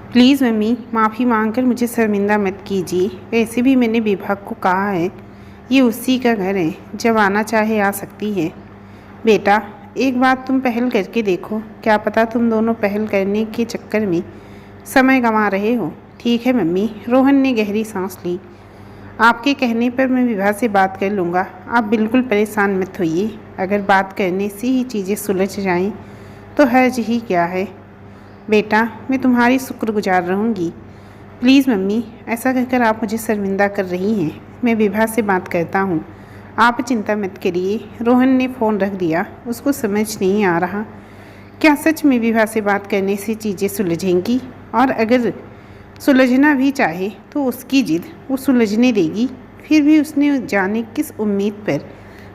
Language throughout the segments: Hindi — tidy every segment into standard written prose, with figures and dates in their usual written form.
प्लीज़ मम्मी, माफ़ी मांगकर मुझे शर्मिंदा मत कीजिए। वैसे भी मैंने विभा को कहा है, ये उसी का घर है, जब आना चाहे आ सकती है। बेटा, एक बात तुम पहल करके देखो, क्या पता तुम दोनों पहल करने के चक्कर में समय गंवा रहे हो। ठीक है मम्मी, रोहन ने गहरी सांस ली। आपके कहने पर मैं विभा से बात कर लूँगा, आप बिल्कुल परेशान मत होइए। अगर बात करने से ही चीज़ें सुलझ जाएं तो हर्ज ही क्या है। बेटा, मैं तुम्हारी शुक्रगुजार रहूँगी। प्लीज़ मम्मी, ऐसा कहकर आप मुझे शर्मिंदा कर रही हैं। मैं विभा से बात करता हूँ, आप चिंता मत करिए। रोहन ने फ़ोन रख दिया। उसको समझ नहीं आ रहा, क्या सच में विभा से बात करने से चीज़ें सुलझेंगी? और अगर सुलझना भी चाहे तो उसकी जिद वो सुलझने देगी? फिर भी उसने जाने किस उम्मीद पर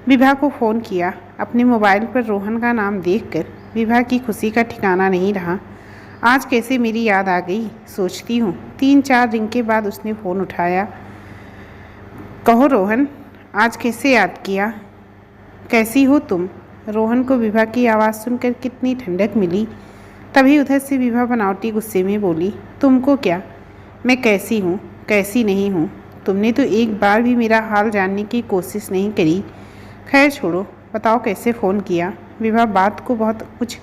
विभा को फ़ोन किया। अपने मोबाइल पर रोहन का नाम देखकर विभा की खुशी का ठिकाना नहीं रहा। आज कैसे मेरी याद आ गई, सोचती हूँ। 3-4 रिंग के बाद उसने फ़ोन उठाया। कहो रोहन, आज कैसे याद किया? कैसी हो तुम? रोहन को विभा की आवाज़ सुनकर कितनी ठंडक मिली। तभी उधर से विभा बनावटी गुस्से में बोली, तुमको क्या, मैं कैसी हूँ कैसी नहीं हूँ? तुमने तो एक बार भी मेरा हाल जानने की कोशिश नहीं करी। खैर छोड़ो, बताओ कैसे फ़ोन किया? विभा बात को बहुत कुछ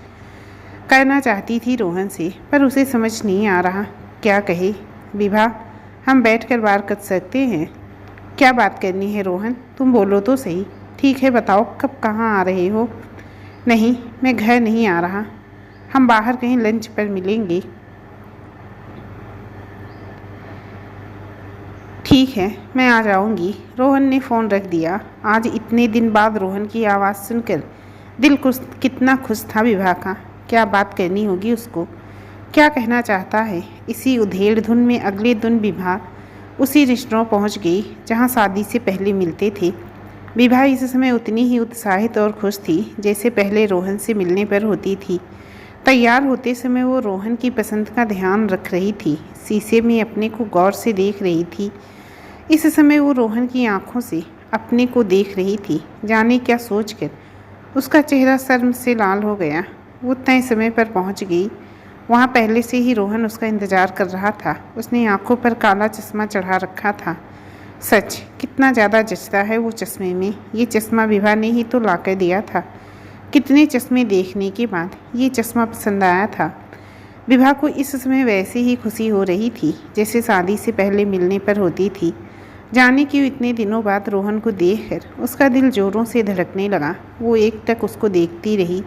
कहना चाहती थी रोहन से, पर उसे समझ नहीं आ रहा क्या कहे। विभा, हम बैठकर बात कर सकते हैं। क्या बात करनी है रोहन, तुम बोलो तो सही। ठीक है बताओ, कब कहाँ आ रहे हो? नहीं, मैं घर नहीं आ रहा, हम बाहर कहीं लंच पर मिलेंगे। ठीक है, मैं आ जाऊंगी। रोहन ने फ़ोन रख दिया। आज इतने दिन बाद रोहन की आवाज़ सुनकर दिल कितना खुश था विभा का। क्या बात करनी होगी उसको, क्या कहना चाहता है? इसी उधेड़ धुन में अगले दिन विभा उसी रिश्तों पहुंच गई जहां शादी से पहले मिलते थे। विभा इस समय उतनी ही उत्साहित और खुश थी जैसे पहले रोहन से मिलने पर होती थी। तैयार होते समय वो रोहन की पसंद का ध्यान रख रही थी, शीशे में अपने को गौर से देख रही थी। इस समय वो रोहन की आंखों से अपने को देख रही थी। जाने क्या सोचकर उसका चेहरा शर्म से लाल हो गया। वो तय समय पर पहुंच गई। वहाँ पहले से ही रोहन उसका इंतजार कर रहा था। उसने आंखों पर काला चश्मा चढ़ा रखा था। सच, कितना ज़्यादा जचता है वो चश्मे में। ये चश्मा विभा ने ही तो लाकर दिया था। कितने चश्मे देखने के बाद ये चश्मा पसंद आया था। विभा को इस समय वैसे ही खुशी हो रही थी जैसे शादी से पहले मिलने पर होती थी। जाने क्यों इतने दिनों बाद रोहन को देखकर उसका दिल जोरों से धड़कने लगा। वो एकटक उसको देखती रही।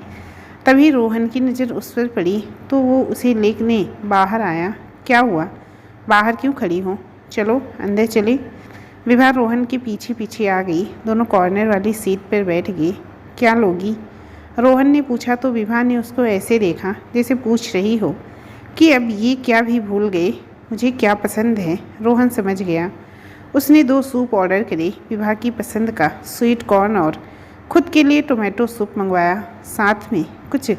तभी रोहन की नज़र उस पर पड़ी तो वो उसे लेने बाहर आया। क्या हुआ, बाहर क्यों खड़ी हो? चलो अंदर चले। विभा रोहन के पीछे पीछे आ गई। दोनों कॉर्नर वाली सीट पर बैठ गए। क्या लोगी? रोहन ने पूछा तो विभा ने उसको ऐसे देखा जैसे पूछ रही हो कि अब ये क्या भी भूल गए मुझे क्या पसंद है। रोहन समझ गया। उसने 2 सूप ऑर्डर करे, विभा की पसंद का स्वीट कॉर्न और खुद के लिए टोमेटो सूप मंगवाया। साथ में कुछ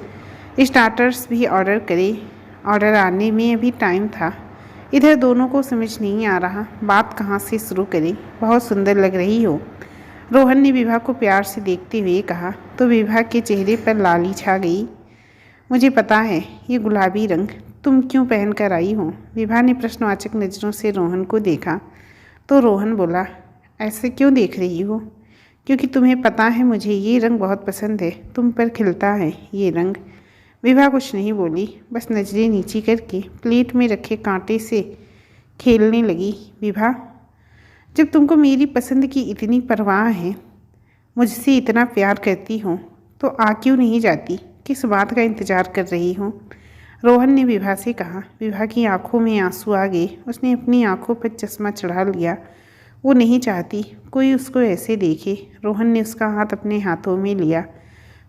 स्टार्टर्स भी ऑर्डर करे। ऑर्डर आने में अभी टाइम था। इधर दोनों को समझ नहीं आ रहा बात कहाँ से शुरू करें। बहुत सुंदर लग रही हो, रोहन ने विभा को प्यार से देखते हुए कहा तो विभा के चेहरे पर लाली छा गई। मुझे पता है ये गुलाबी रंग तुम क्यों पहन कर आई हो? विभा ने प्रश्नवाचक नज़रों से रोहन को देखा तो रोहन बोला, ऐसे क्यों देख रही हो? क्योंकि तुम्हें पता है मुझे ये रंग बहुत पसंद है, तुम पर खिलता है ये रंग। विभा कुछ नहीं बोली, बस नजरें नीची करके प्लेट में रखे कांटे से खेलने लगी। विभा, जब तुमको मेरी पसंद की इतनी परवाह है, मुझसे इतना प्यार करती हो, तो आ क्यों नहीं जाती? किस बात का इंतज़ार कर रही हो? रोहन ने विभा से कहा। विभा की आंखों में आंसू आ गए। उसने अपनी आंखों पर चश्मा चढ़ा लिया। वो नहीं चाहती कोई उसको ऐसे देखे। रोहन ने उसका हाथ अपने हाथों में लिया।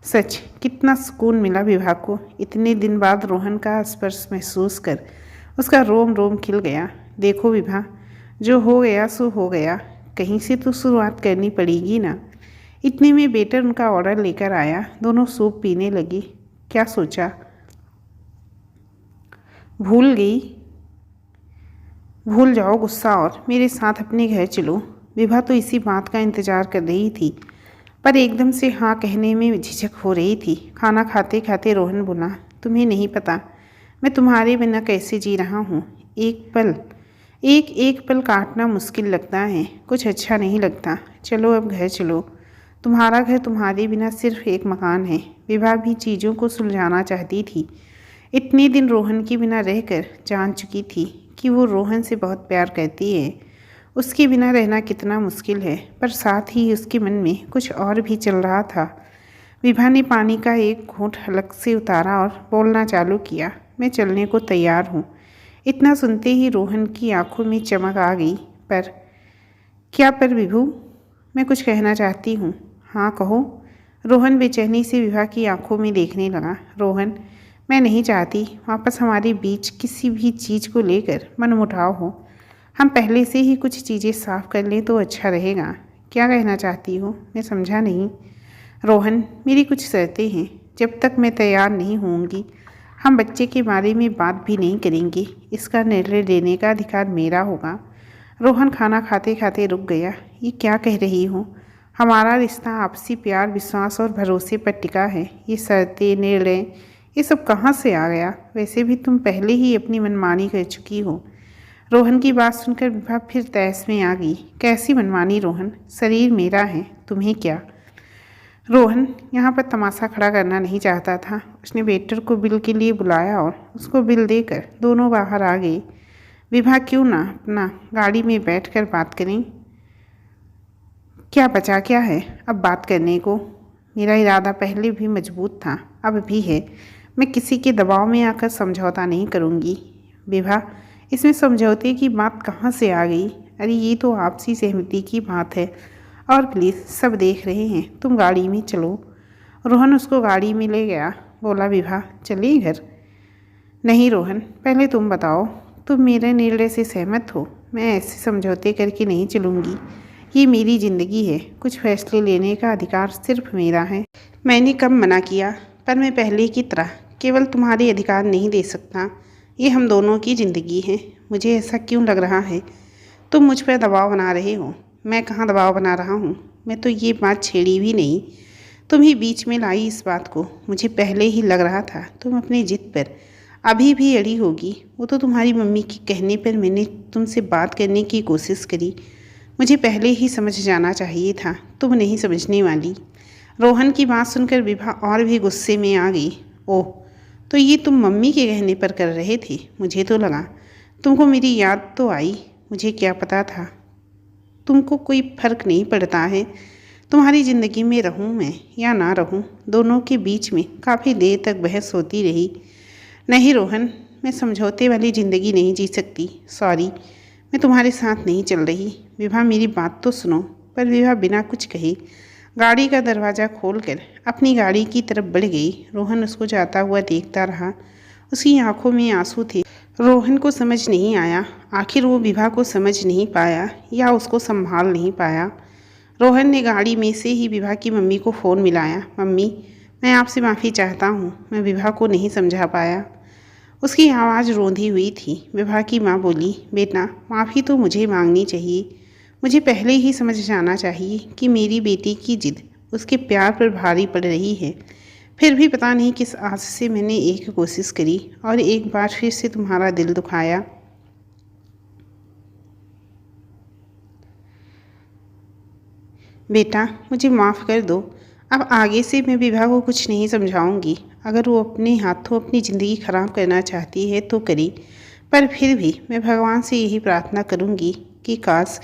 सच, कितना सुकून मिला विभा को। इतने दिन बाद रोहन का स्पर्श महसूस कर उसका रोम रोम खिल गया। देखो विभा, जो हो गया सो हो गया, कहीं से तो शुरुआत करनी पड़ेगी ना। इतने में वेटर उनका ऑर्डर लेकर आया। दोनों सूप पीने लगी। क्या सोचा? भूल गई? भूल जाओ गुस्सा और मेरे साथ अपने घर चलो। विभा तो इसी बात का इंतज़ार कर रही थी, पर एकदम से हाँ कहने में झिझक हो रही थी। खाना खाते खाते रोहन बोला, तुम्हें नहीं पता मैं तुम्हारे बिना कैसे जी रहा हूँ। एक एक पल काटना मुश्किल लगता है, कुछ अच्छा नहीं लगता। चलो अब घर चलो। तुम्हारा घर तुम्हारे बिना सिर्फ एक मकान है। विभा भी चीज़ों को सुलझाना चाहती थी। इतने दिन रोहन के बिना रहकर जान चुकी थी कि वो रोहन से बहुत प्यार करती है। उसके बिना रहना कितना मुश्किल है, पर साथ ही उसके मन में कुछ और भी चल रहा था। विभा ने पानी का एक घूंट हलक से उतारा और बोलना चालू किया, मैं चलने को तैयार हूँ। इतना सुनते ही रोहन की आंखों में चमक आ गई। पर क्या पर विभू, मैं कुछ कहना चाहती हूँ। हाँ कहो। रोहन बेचैनी से विभा की आंखों में देखने लगा। रोहन, मैं नहीं चाहती वापस हमारे बीच किसी भी चीज़ को लेकर मनमुटाव हो। हम पहले से ही कुछ चीज़ें साफ कर लें तो अच्छा रहेगा। क्या कहना चाहती हो, मैं समझा नहीं। रोहन, मेरी कुछ शर्तें हैं। जब तक मैं तैयार नहीं होंगी हम बच्चे के बारे में बात भी नहीं करेंगे। इसका निर्णय लेने का अधिकार मेरा होगा। रोहन खाना खाते खाते रुक गया। ये क्या कह रही हो? हमारा रिश्ता आपसी प्यार, विश्वास और भरोसे पर टिका है। ये शर्तें, निर्णय, ये सब कहाँ से आ गया? वैसे भी तुम पहले ही अपनी मनमानी कर चुकी हो। रोहन की बात सुनकर विभा फिर तैस में आ गई। कैसी मनमानी रोहन? शरीर मेरा है, तुम्हें क्या? रोहन यहाँ पर तमाशा खड़ा करना नहीं चाहता था। उसने वेटर को बिल के लिए बुलाया और उसको बिल देकर दोनों बाहर आ गए। विभा, क्यों ना अपना गाड़ी में बैठकर बात करें? क्या बचा क्या है अब बात करने को? मेरा इरादा पहले भी मजबूत था, अब भी है। मैं किसी के दबाव में आकर समझौता नहीं करूँगी। विभा, इसमें समझौते की बात कहाँ से आ गई? अरे ये तो आपसी सहमति की बात है। और प्लीज़, सब देख रहे हैं, तुम गाड़ी में चलो। रोहन उसको गाड़ी में ले गया। बोला, विभा चलिए घर। नहीं रोहन, पहले तुम बताओ, तुम मेरे निर्णय से सहमत हो? मैं ऐसे समझौते करके नहीं चलूँगी। ये मेरी ज़िंदगी है, कुछ फैसले लेने का अधिकार सिर्फ मेरा है। मैंने कब मना किया? पर मैं पहले की तरह केवल तुम्हारे अधिकार नहीं दे सकता। ये हम दोनों की ज़िंदगी है। मुझे ऐसा क्यों लग रहा है तुम मुझ पर दबाव बना रहे हो? मैं कहाँ दबाव बना रहा हूँ? मैं तो ये बात छेड़ी भी नहीं। तुम ही बीच में लाई इस बात को। मुझे पहले ही लग रहा था तुम अपनी जिद पर अभी भी अड़ी होगी। वो तो तुम्हारी मम्मी के कहने पर मैंने तुमसे बात करने की कोशिश करी। मुझे पहले ही समझ जाना चाहिए था, तुम नहीं समझने वाली। रोहन की बात सुनकर विभा और भी गुस्से में आ गई। ओह, तो ये तुम मम्मी के कहने पर कर रहे थे? मुझे तो लगा तुमको मेरी याद तो आई। मुझे क्या पता था तुमको कोई फ़र्क नहीं पड़ता है। तुम्हारी ज़िंदगी में रहूं मैं या ना रहूं, दोनों के बीच में काफ़ी देर तक बहस होती रही। नहीं रोहन, मैं समझौते वाली ज़िंदगी नहीं जी सकती। सॉरी, मैं तुम्हारे साथ नहीं चल रही। विभा, मेरी बात तो सुनो। पर विभा बिना कुछ कहे गाड़ी का दरवाज़ा खोलकर अपनी गाड़ी की तरफ बढ़ गई। रोहन उसको जाता हुआ देखता रहा। उसकी आंखों में आंसू थे। रोहन को समझ नहीं आया, आखिर वो विभा को समझ नहीं पाया या उसको संभाल नहीं पाया। रोहन ने गाड़ी में से ही विभा की मम्मी को फ़ोन मिलाया। मम्मी, मैं आपसे माफ़ी चाहता हूँ, मैं विभा को नहीं समझा पाया। उसकी आवाज़ रोंधी हुई थी। विभा की माँ बोली, बेटा माफ़ी तो मुझे मांगनी चाहिए। मुझे पहले ही समझ जाना चाहिए कि मेरी बेटी की जिद उसके प्यार पर भारी पड़ रही है। फिर भी पता नहीं किस आस से मैंने एक कोशिश करी और एक बार फिर से तुम्हारा दिल दुखाया। बेटा मुझे माफ़ कर दो। अब आगे से मैं विभा को कुछ नहीं समझाऊंगी। अगर वो अपने हाथों अपनी ज़िंदगी ख़राब करना चाहती है तो करी, पर फिर भी मैं भगवान से यही प्रार्थना करूंगी कि काश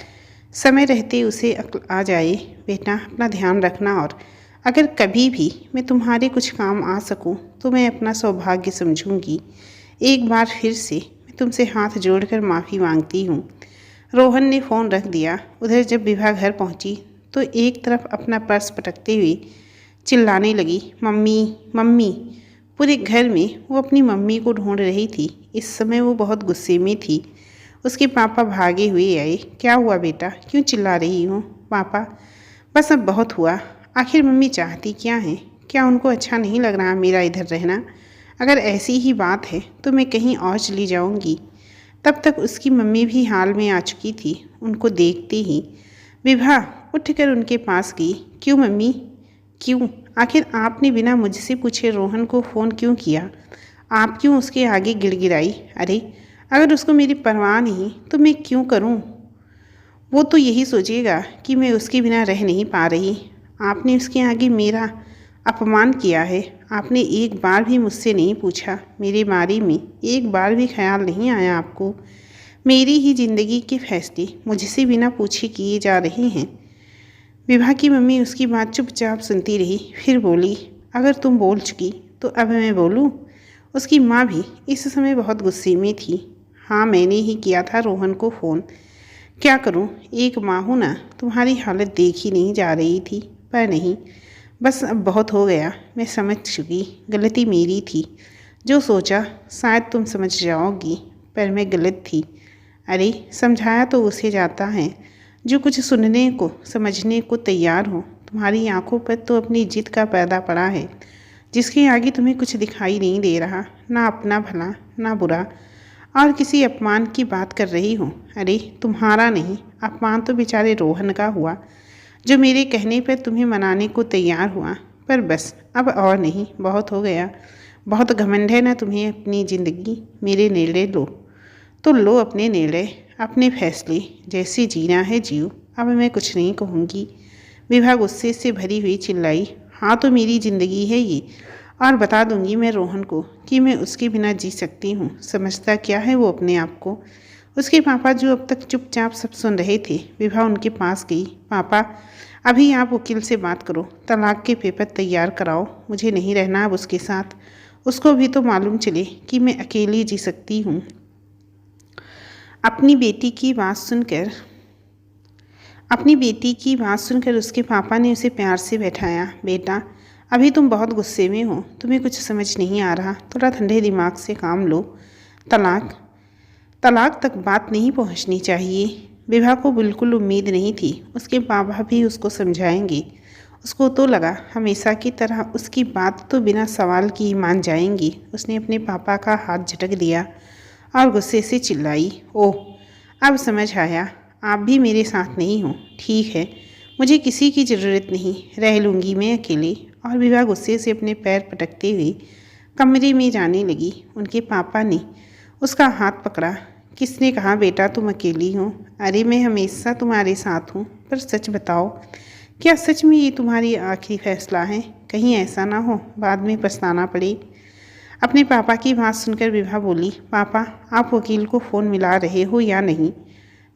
समय रहते उसे अक्ल आ जाए। बेटा अपना ध्यान रखना, और अगर कभी भी मैं तुम्हारे कुछ काम आ सकूं तो मैं अपना सौभाग्य समझूंगी। एक बार फिर से मैं तुमसे हाथ जोड़कर माफ़ी मांगती हूँ। रोहन ने फ़ोन रख दिया। उधर जब विभा घर पहुँची तो एक तरफ अपना पर्स पटकते हुए चिल्लाने लगी, मम्मी मम्मी। पूरे घर में वो अपनी मम्मी को ढूंढ रही थी। इस समय वो बहुत गुस्से में थी। उसके पापा भागे हुए आए। क्या हुआ बेटा, क्यों चिल्ला रही हो? पापा, बस अब बहुत हुआ। आखिर मम्मी चाहती क्या है? क्या उनको अच्छा नहीं लग रहा मेरा इधर रहना? अगर ऐसी ही बात है तो मैं कहीं और चली जाऊंगी। तब तक उसकी मम्मी भी हाल में आ चुकी थी। उनको देखते ही विभा उठकर उनके पास गई। क्यों मम्मी, क्यों? आखिर आपने बिना मुझसे पूछे रोहन को फ़ोन क्यों किया? आप क्यों उसके आगे गिड़गिड़ाई? अरे अगर उसको मेरी परवाह नहीं तो मैं क्यों करूं? वो तो यही सोचेगा कि मैं उसके बिना रह नहीं पा रही। आपने उसके आगे मेरा अपमान किया है। आपने एक बार भी मुझसे नहीं पूछा, मेरे बारे में एक बार भी ख्याल नहीं आया आपको। मेरी ही ज़िंदगी के फैसले मुझसे बिना पूछे किए जा रहे हैं। विभा की मम्मी उसकी बात चुपचाप सुनती रही, फिर बोली, अगर तुम बोल चुकी तो अब मैं बोलूँ? उसकी माँ भी इस समय बहुत गुस्से में थी। हाँ, मैंने ही किया था रोहन को फ़ोन। क्या करूं, एक माँ हूँ ना, तुम्हारी हालत देखी नहीं जा रही थी। पर नहीं, बस अब बहुत हो गया। मैं समझ चुकी, गलती मेरी थी। जो सोचा शायद तुम समझ जाओगी, पर मैं गलत थी। अरे समझाया तो उसे जाता है जो कुछ सुनने को समझने को तैयार हो। तुम्हारी आंखों पर तो अपनी जिद का पर्दा पड़ा है, जिसके आगे तुम्हें कुछ दिखाई नहीं दे रहा, ना अपना भला ना बुरा। और किसी अपमान की बात कर रही हूँ? अरे तुम्हारा नहीं, अपमान तो बेचारे रोहन का हुआ, जो मेरे कहने पर तुम्हें मनाने को तैयार हुआ। पर बस अब और नहीं, बहुत हो गया। बहुत घमंड है ना तुम्हें अपनी ज़िंदगी। मेरे निर्णय लो तो लो, अपने निर्णय, अपने फैसले, जैसे जीना है जियो। अब मैं कुछ नहीं कहूँगी। विभा गुस्से से भरी हुई चिल्लाई, हाँ तो मेरी ज़िंदगी है ये, और बता दूंगी मैं रोहन को कि मैं उसके बिना जी सकती हूँ। समझता क्या है वो अपने आप को? उसके पापा जो अब तक चुपचाप सब सुन रहे थे, विभा उनके पास गई। पापा, अभी आप वकील से बात करो, तलाक के पेपर तैयार कराओ। मुझे नहीं रहना अब उसके साथ। उसको भी तो मालूम चले कि मैं अकेली जी सकती हूँ। अपनी बेटी की बात सुनकर उसके पापा ने उसे प्यार से बैठाया। बेटा, अभी तुम बहुत गुस्से में हो, तुम्हें कुछ समझ नहीं आ रहा, थोड़ा ठंडे दिमाग से काम लो। तलाक तक बात नहीं पहुंचनी चाहिए। विभा को बिल्कुल उम्मीद नहीं थी उसके पापा भी उसको समझाएंगे। उसको तो लगा हमेशा की तरह उसकी बात तो बिना सवाल की ही मान जाएंगी। उसने अपने पापा का हाथ झटक दिया और गुस्से से चिल्लाई, ओह, अब समझ आया, आप भी मेरे साथ नहीं हो। ठीक है, मुझे किसी की ज़रूरत नहीं, रह लूँगी मैं अकेले। और विभा गुस्से से अपने पैर पटकते हुए कमरे में जाने लगी। उनके पापा ने उसका हाथ पकड़ा। किसने कहा बेटा तुम अकेली हो? अरे मैं हमेशा तुम्हारे साथ हूँ, पर सच बताओ, क्या सच में ये तुम्हारी आखिरी फैसला है? कहीं ऐसा ना हो बाद में पछताना पड़े। अपने पापा की बात सुनकर विभा बोली, पापा, आप वकील को फ़ोन मिला रहे हो या नहीं?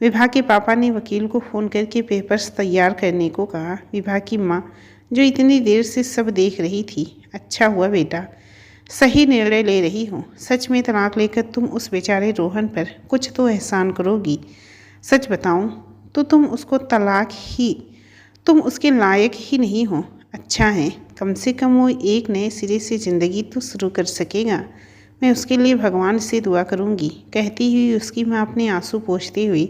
विभा के पापा ने वकील को फ़ोन करके पेपर्स तैयार करने को कहा। विभा की माँ जो इतनी देर से सब देख रही थी, अच्छा हुआ बेटा, सही निर्णय ले रही हो। सच में तलाक लेकर तुम उस बेचारे रोहन पर कुछ तो एहसान करोगी। सच बताऊं तो तुम उसके लायक ही नहीं हो। अच्छा है, कम से कम वो एक नए सिरे से ज़िंदगी तो शुरू कर सकेगा। मैं उसके लिए भगवान से दुआ करूंगी। कहती हुई उसकी माँ अपने आंसू पोंछते हुए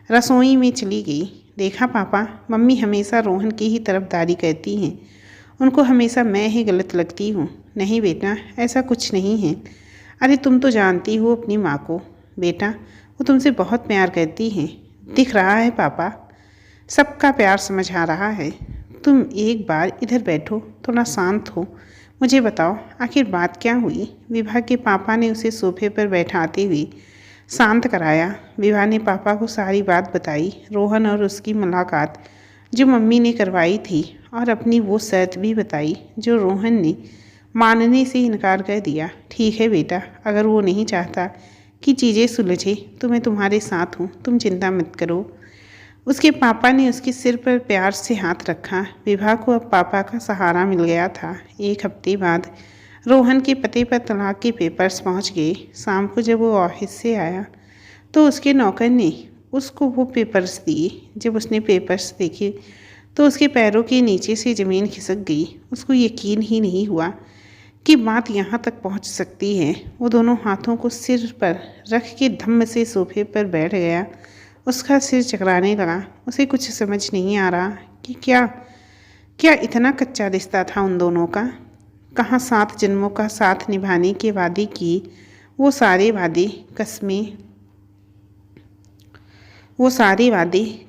रसोई में चली गई। देखा पापा, मम्मी हमेशा रोहन की ही तरफदारी करती हैं। उनको हमेशा मैं ही गलत लगती हूँ। नहीं बेटा, ऐसा कुछ नहीं है। अरे तुम तो जानती हो अपनी माँ को। बेटा, वो तुमसे बहुत प्यार करती हैं। दिख रहा है पापा, सबका प्यार समझ आ रहा है। तुम एक बार इधर बैठो, थोड़ा शांत हो। मुझे बताओ आखिर बात क्या हुई? विभा के पापा ने उसे सोफे पर बैठाते हुए शांत कराया। विभा ने पापा को सारी बात बताई, रोहन और उसकी मुलाकात जो मम्मी ने करवाई थी, और अपनी वो शर्त भी बताई जो रोहन ने मानने से इनकार कर दिया। ठीक है बेटा, अगर वो नहीं चाहता कि चीज़ें सुलझे तो मैं तुम्हारे साथ हूँ, तुम चिंता मत करो। उसके पापा ने उसके सिर पर प्यार से हाथ रखा। विभा को अब पापा का सहारा मिल गया था। एक हफ्ते बाद रोहन के पते पर तलाक के पेपर्स पहुंच गए। शाम को जब वो ऑफिस से आया तो उसके नौकर ने उसको वो पेपर्स दिए। जब उसने पेपर्स देखे तो उसके पैरों के नीचे से ज़मीन खिसक गई। उसको यकीन ही नहीं हुआ कि बात यहाँ तक पहुँच सकती है। वो दोनों हाथों को सिर पर रख के धम्म से सोफे पर बैठ गया। उसका सिर चकराने लगा। उसे कुछ समझ नहीं आ रहा कि क्या इतना कच्चा रिश्ता था उन दोनों का। कहाँ 7 जन्मों का साथ निभाने के वादे किए, वो सारे वादे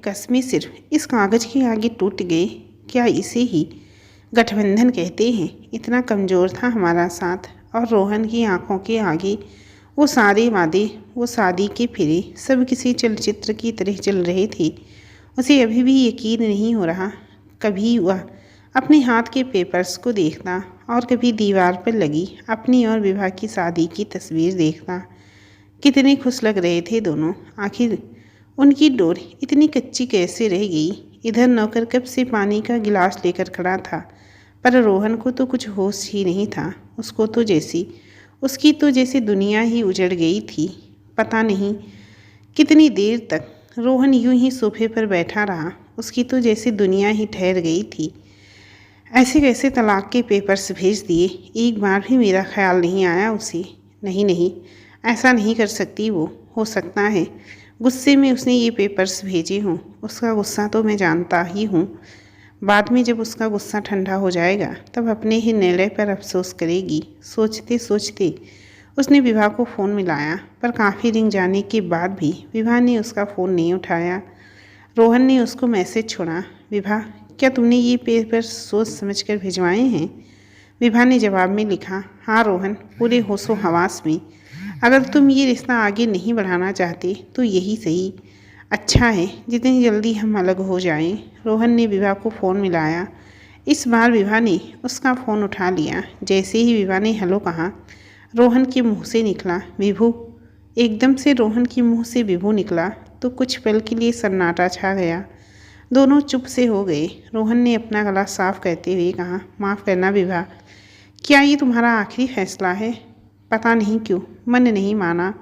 कस्में सिर्फ इस कागज़ के आगे टूट गए। क्या इसे ही गठबंधन कहते हैं? इतना कमज़ोर था हमारा साथ, और रोहन की आंखों के आगे वो सारे वादे, वो शादी के फेरे सब किसी चलचित्र की तरह चल रहे थे। उसे अभी भी यकीन नहीं हो रहा। कभी वह अपने हाथ के पेपर्स को देखता और कभी दीवार पर लगी अपनी और विभा की शादी की तस्वीर देखता। कितने खुश लग रहे थे दोनों। आखिर उनकी डोर इतनी कच्ची कैसे रह गई। इधर नौकर कब से पानी का गिलास लेकर खड़ा था, पर रोहन को तो कुछ होश ही नहीं था। उसकी तो जैसे दुनिया ही उजड़ गई थी। पता नहीं कितनी देर तक रोहन यूं ही सोफे पर बैठा रहा। उसकी तो जैसे दुनिया ही ठहर गई थी। ऐसे कैसे तलाक के पेपर्स भेज दिए, एक बार भी मेरा ख्याल नहीं आया उसे। नहीं नहीं, ऐसा नहीं कर सकती वो। हो सकता है गुस्से में उसने ये पेपर्स भेजे हों। उसका गुस्सा तो मैं जानता ही हूँ। बाद में जब उसका गुस्सा ठंडा हो जाएगा तब अपने ही निर्णय पर अफसोस करेगी। सोचते सोचते उसने विभा को फ़ोन मिलाया, पर काफ़ी रिंग जाने के बाद भी विभा ने उसका फ़ोन नहीं उठाया। रोहन ने उसको मैसेज छोड़ा, विभा क्या तुमने ये पेपर सोच समझ कर भिजवाए हैं? विभा ने जवाब में लिखा, हाँ रोहन, पूरे होशो हवास में। अगर तुम ये रिश्ता आगे नहीं बढ़ाना चाहते तो यही सही। अच्छा है जितनी जल्दी हम अलग हो जाएं। रोहन ने विभा को फ़ोन मिलाया। इस बार विभा ने उसका फ़ोन उठा लिया। जैसे ही विभा ने हेलो कहा, रोहन के मुंह से निकला विभू। एकदम से रोहन के मुंह से विभू निकला तो कुछ पल के लिए सन्नाटा छा गया। दोनों चुप से हो गए। रोहन ने अपना गला साफ करते हुए कहा, माफ़ करना विभा, क्या ये तुम्हारा आखिरी फैसला है? पता नहीं क्यों मन नहीं माना।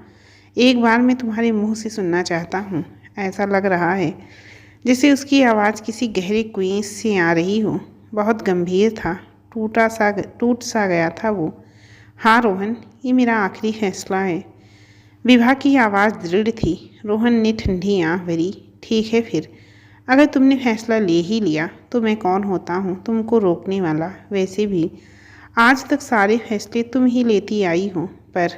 एक बार मैं तुम्हारे मुंह से सुनना चाहता हूँ। ऐसा लग रहा है जैसे उसकी आवाज़ किसी गहरे कुएं से आ रही हो। बहुत गंभीर था। टूट सा गया था वो। हाँ रोहन, ये मेरा आखिरी फैसला है। विभा की आवाज़ दृढ़ थी। रोहन ने ठंडी आँख भरी। ठीक है फिर, अगर तुमने फैसला ले ही लिया तो मैं कौन होता हूँ तुमको रोकने वाला। वैसे भी आज तक सारे फैसले तुम ही लेती आई हो। पर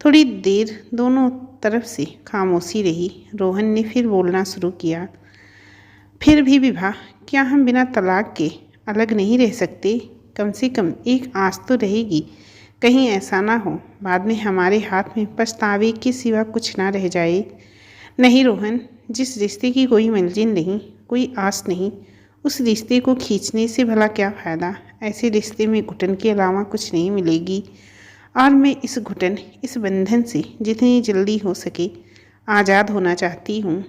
थोड़ी देर दोनों तरफ से खामोशी रही। रोहन ने फिर बोलना शुरू किया, फिर भी विभा, क्या हम बिना तलाक के अलग नहीं रह सकते? कम से कम एक आस तो रहेगी। कहीं ऐसा ना हो बाद में हमारे हाथ में पछतावे के सिवा कुछ ना रह जाए। नहीं रोहन, जिस रिश्ते की कोई मंजिल नहीं, कोई आस नहीं, उस रिश्ते को खींचने से भला क्या फ़ायदा? ऐसे रिश्ते में घुटन के अलावा कुछ नहीं मिलेगी। और मैं इस घुटन, इस बंधन से जितनी जल्दी हो सके आज़ाद होना चाहती हूँ।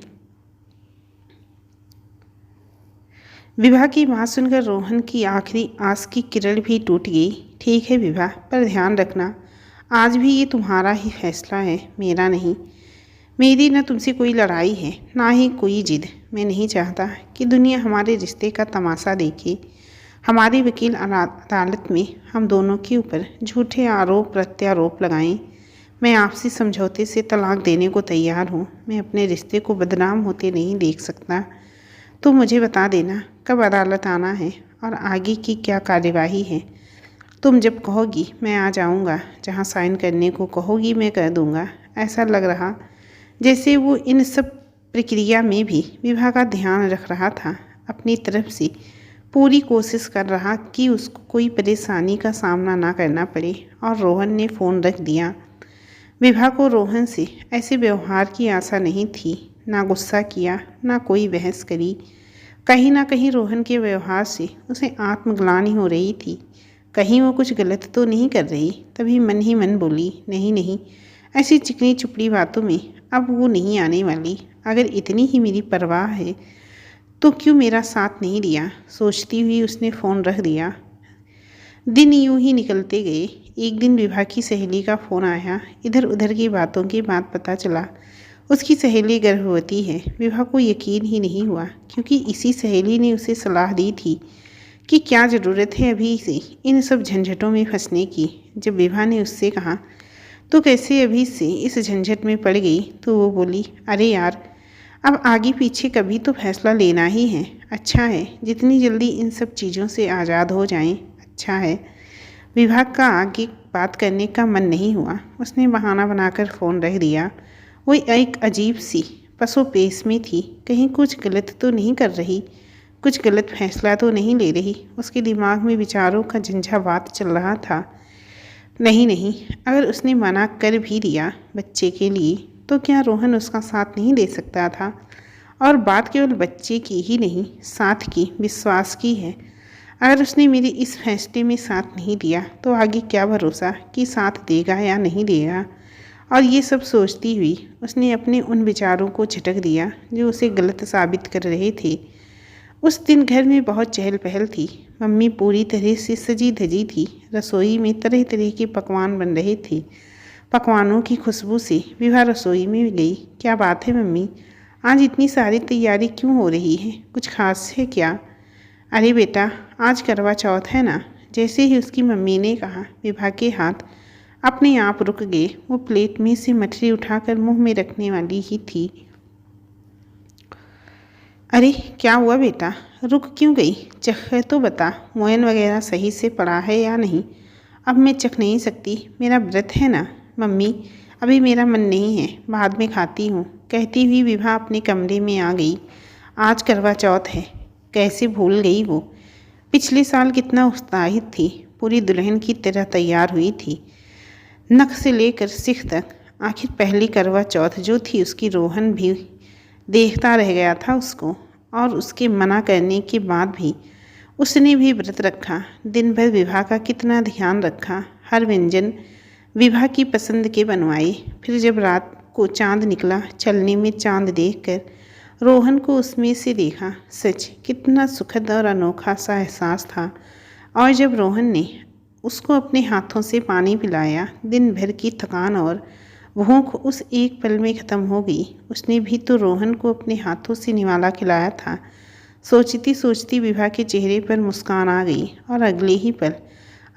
विभा की बात सुनकर रोहन की आखिरी आस की किरण भी टूट गई। ठीक है विभा, पर ध्यान रखना आज भी ये तुम्हारा ही फैसला है, मेरा नहीं। मेरी न तुमसे कोई लड़ाई है, ना ही कोई जिद। मैं नहीं चाहता कि दुनिया हमारे रिश्ते का तमाशा देखे। हमारे वकील अदालत में हम दोनों के ऊपर झूठे आरोप प्रत्यारोप लगाएं। मैं आपसी समझौते से तलाक देने को तैयार हूँ। मैं अपने रिश्ते को बदनाम होते नहीं देख सकता। तो मुझे बता देना कब अदालत आना है और आगे की क्या कार्यवाही है। तुम जब कहोगी मैं आ जाऊँगा। जहाँ साइन करने को कहोगी मैं कर दूँगा। ऐसा लग रहा जैसे वो इन सब प्रक्रिया में भी विभा का ध्यान रख रहा था। अपनी तरफ से पूरी कोशिश कर रहा कि उसको कोई परेशानी का सामना ना करना पड़े। और रोहन ने फ़ोन रख दिया। विभा को रोहन से ऐसे व्यवहार की आशा नहीं थी। ना गुस्सा किया, ना कोई बहस करी। कहीं ना कहीं रोहन के व्यवहार से उसे आत्मग्लानि हो रही थी। कहीं वो कुछ गलत तो नहीं कर रही। तभी मन ही मन बोली, नहीं नहीं, ऐसी चिकनी चुपड़ी बातों में अब वो नहीं आने वाली। अगर इतनी ही मेरी परवाह है तो क्यों मेरा साथ नहीं दिया? सोचती हुई उसने फ़ोन रख दिया। दिन यूं ही निकलते गए। एक दिन विभा की सहेली का फ़ोन आया। इधर उधर की बातों के बाद पता चला उसकी सहेली गर्भवती है। विभा को यकीन ही नहीं हुआ, क्योंकि इसी सहेली ने उसे सलाह दी थी कि क्या ज़रूरत है अभी से इन सब झंझटों में फंसने की। जब विभा ने उससे कहा तो कैसे अभी से इस झंझट में पड़ गई, तो वो बोली, अरे यार, अब आगे पीछे कभी तो फैसला लेना ही है। अच्छा है जितनी जल्दी इन सब चीज़ों से आज़ाद हो जाएं, अच्छा है। विभाग का आगे बात करने का मन नहीं हुआ। उसने बहाना बनाकर फ़ोन रख दिया। वो एक अजीब सी पसोपेश में थी। कहीं कुछ गलत तो नहीं कर रही, कुछ गलत फैसला तो नहीं ले रही। उसके दिमाग में विचारों का झंझावात चल रहा था। नहीं नहीं, अगर उसने मना कर भी दिया बच्चे के लिए तो क्या रोहन उसका साथ नहीं दे सकता था? और बात केवल बच्चे की ही नहीं, साथ की, विश्वास की है। अगर उसने मेरे इस फैसले में साथ नहीं दिया तो आगे क्या भरोसा कि साथ देगा या नहीं देगा। और ये सब सोचती हुई उसने अपने उन विचारों को झटक दिया जो उसे गलत साबित कर रहे थे। उस दिन घर में बहुत चहल पहल थी। मम्मी पूरी तरह से सजी धजी थी। रसोई में तरह तरह के पकवान बन रहे थे। पकवानों की खुशबू से विभा रसोई में गई। क्या बात है मम्मी, आज इतनी सारी तैयारी क्यों हो रही है? कुछ खास है क्या? अरे बेटा, आज करवा चौथ है ना। जैसे ही उसकी मम्मी ने कहा, विभा के हाथ अपने आप रुक गए। वो प्लेट में से मछली उठाकर मुंह में रखने वाली ही थी। अरे क्या हुआ बेटा, रुक क्यों गई? चख तो बता, मोयन वगैरह सही से पड़ा है या नहीं? अब मैं चख नहीं सकती, मेरा व्रत है ना। मम्मी, अभी मेरा मन नहीं है, बाद में खाती हूँ, कहती हुई विभा अपने कमरे में आ गई। आज करवा चौथ है, कैसे भूल गई वो। पिछले साल कितना उत्साहित थी, पूरी दुल्हन की तरह तैयार हुई थी, नख से लेकर सिख तक। आखिर पहली करवा चौथ जो थी उसकी रोहन भी देखता रह गया था उसको। और उसके मना करने के बाद भी उसने भी व्रत रखा। दिन भर विभा का कितना ध्यान रखा, हर व्यंजन विभा की पसंद के बनवाए। फिर जब रात को चांद निकला, चलने में चांद देखकर रोहन को उसमें से देखा। सच कितना सुखद और अनोखा सा एहसास था। और जब रोहन ने उसको अपने हाथों से पानी पिलाया, दिन भर की थकान और भूख उस एक पल में ख़त्म हो गई। उसने भी तो रोहन को अपने हाथों से निवाला खिलाया था। सोचती सोचती विभा के चेहरे पर मुस्कान आ गई और अगले ही पल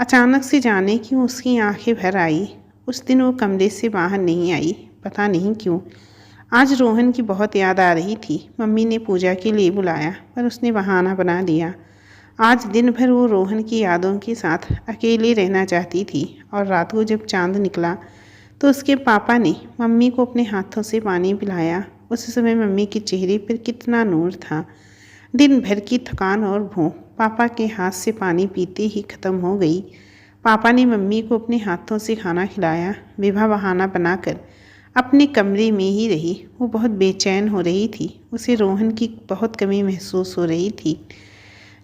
अचानक से जाने क्यों उसकी आंखें भर आई। उस दिन वो कमरे से बाहर नहीं आई, पता नहीं क्यों। आज रोहन की बहुत याद आ रही थी। मम्मी ने पूजा के लिए बुलाया पर उसने बहाना बना दिया। आज दिन भर वो रोहन की यादों के साथ अकेले रहना चाहती थी। और रात को जब चांद निकला तो उसके पापा ने मम्मी को अपने हाथों से पानी पिलाया। उस समय मम्मी के चेहरे पर कितना नूर था। दिन भर की थकान और भूख पापा के हाथ से पानी पीते ही ख़त्म हो गई। पापा ने मम्मी को अपने हाथों से खाना खिलाया। विभा बहाना बनाकर अपने कमरे में ही रही। वो बहुत बेचैन हो रही थी। उसे रोहन की बहुत कमी महसूस हो रही थी।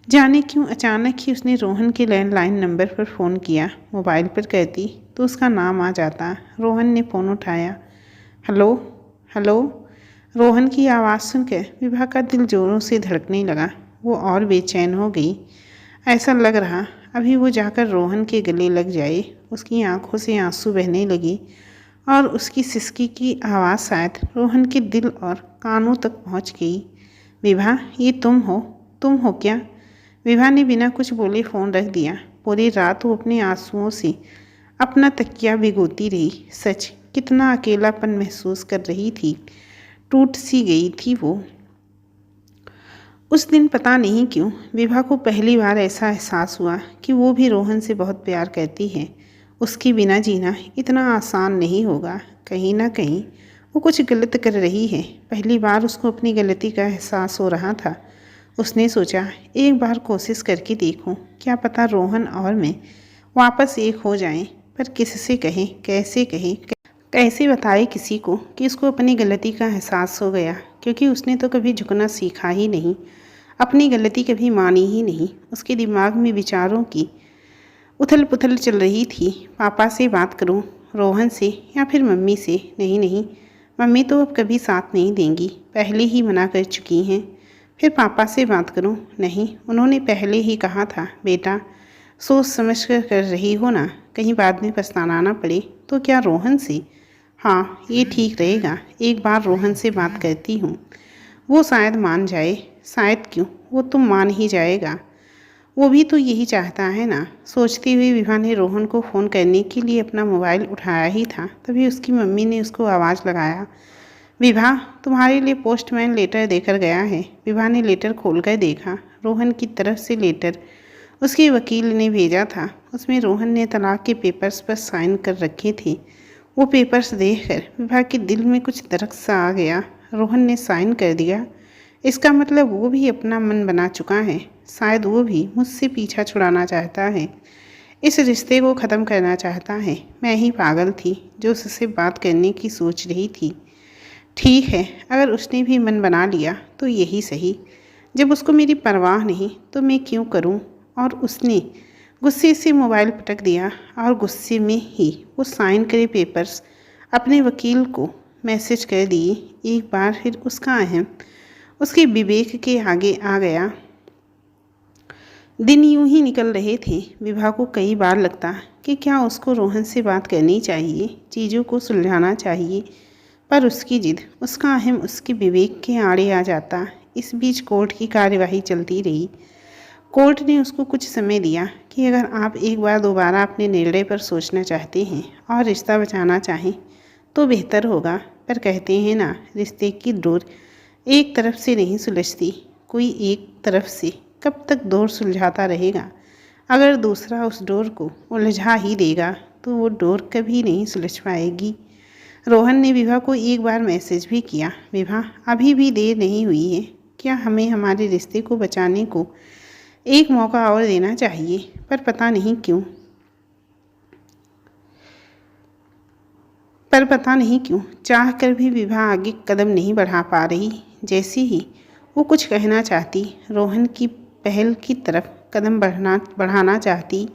जाने क्यों अचानक ही उसने रोहन के लैंडलाइन नंबर पर फ़ोन किया। मोबाइल पर करती तो उसका नाम आ जाता। रोहन ने फ़ोन उठाया। Hello hello. रोहन की आवाज़ सुनकर विभा का दिल ज़ोरों से धड़कने लगा। वो और बेचैन हो गई। ऐसा लग रहा अभी वो जाकर रोहन के गले लग जाए। उसकी आंखों से आंसू बहने लगे और उसकी सिसकी की आवाज़ शायद रोहन के दिल और कानों तक पहुंच गई। विभा, ये तुम हो क्या? विभा ने बिना कुछ बोले फ़ोन रख दिया। पूरी रात वो अपने आंसुओं से अपना तकिया भिगोती रही। सच कितना अकेलापन महसूस कर रही थी। टूट सी गई थी वो। उस दिन पता नहीं क्यों विभा को पहली बार ऐसा एहसास हुआ कि वो भी रोहन से बहुत प्यार करती है। उसके बिना जीना इतना आसान नहीं होगा। कहीं ना कहीं वो कुछ गलत कर रही है। पहली बार उसको अपनी गलती का एहसास हो रहा था। उसने सोचा एक बार कोशिश करके देखूं, क्या पता रोहन और मैं वापस एक हो जाएं। पर किससे कहें, कैसे कहें, कैसे बताए किसी को कि उसको अपनी गलती का एहसास हो गया। क्योंकि उसने तो कभी झुकना सीखा ही नहीं, अपनी गलती कभी मानी ही नहीं। उसके दिमाग में विचारों की उथल पुथल चल रही थी। पापा से बात करूं, रोहन से, या फिर मम्मी से? नहीं नहीं, मम्मी तो अब कभी साथ नहीं देंगी, पहले ही मना कर चुकी हैं। फिर पापा से बात करूं? नहीं, उन्होंने पहले ही कहा था बेटा सोच समझ कर रही हो ना, कहीं बाद में पछताना ना पड़े। तो क्या रोहन से? हाँ, ये ठीक रहेगा। एक बार रोहन से बात करती हूँ, वो शायद मान जाए। शायद क्यों, वो तो मान ही जाएगा। वो भी तो यही चाहता है ना। सोचती हुई विभा ने रोहन को फ़ोन करने के लिए अपना मोबाइल उठाया ही था, तभी उसकी मम्मी ने उसको आवाज़ लगाया। विभा, तुम्हारे लिए पोस्टमैन लेटर देकर गया है। विभा ने लेटर खोलकर देखा। रोहन की तरफ से लेटर उसके वकील ने भेजा था। उसमें रोहन ने तलाक के पेपर्स पर साइन कर रखे थे। वो पेपर्स देखकर विभा के दिल में कुछ दरक सा आ गया। रोहन ने साइन कर दिया, इसका मतलब वो भी अपना मन बना चुका है। शायद वो भी मुझसे पीछा छुड़ाना चाहता है। इस रिश्ते को ख़त्म करना चाहता है। मैं ही पागल थी जो उससे बात करने की सोच रही थी। ठीक है, अगर उसने भी मन बना लिया तो यही सही। जब उसको मेरी परवाह नहीं तो मैं क्यों करूं? और उसने गुस्से से मोबाइल पटक दिया और गुस्से में ही वो साइन करे पेपर्स अपने वकील को मैसेज कर दिए। एक बार फिर उसका अहम उसके विवेक के आगे आ गया। दिन यूं ही निकल रहे थे। विभा को कई बार लगता कि क्या उसको रोहन से बात करनी चाहिए, चीज़ों को सुलझाना चाहिए, पर उसकी जिद, उसका अहम उसके विवेक के आड़े आ जाता। इस बीच कोर्ट की कार्यवाही चलती रही। कोर्ट ने उसको कुछ समय दिया कि अगर आप एक बार दोबारा अपने निर्णय पर सोचना चाहते हैं और रिश्ता बचाना चाहें तो बेहतर होगा। पर कहते हैं ना, रिश्ते की डोर एक तरफ से नहीं सुलझती। कोई एक तरफ से कब तक डोर सुलझाता रहेगा? अगर दूसरा उस डोर को उलझा ही देगा तो वो डोर कभी नहीं सुलझ पाएगी। रोहन ने विभा को एक बार मैसेज भी किया, विभा अभी भी देर नहीं हुई है, क्या हमें हमारे रिश्ते को बचाने को एक मौका और देना चाहिए? पर पता नहीं क्यों चाह कर भी विभा आगे कदम नहीं बढ़ा पा रही। जैसे ही वो कुछ कहना चाहती, रोहन की पहल की तरफ कदम बढ़ाना चाहती,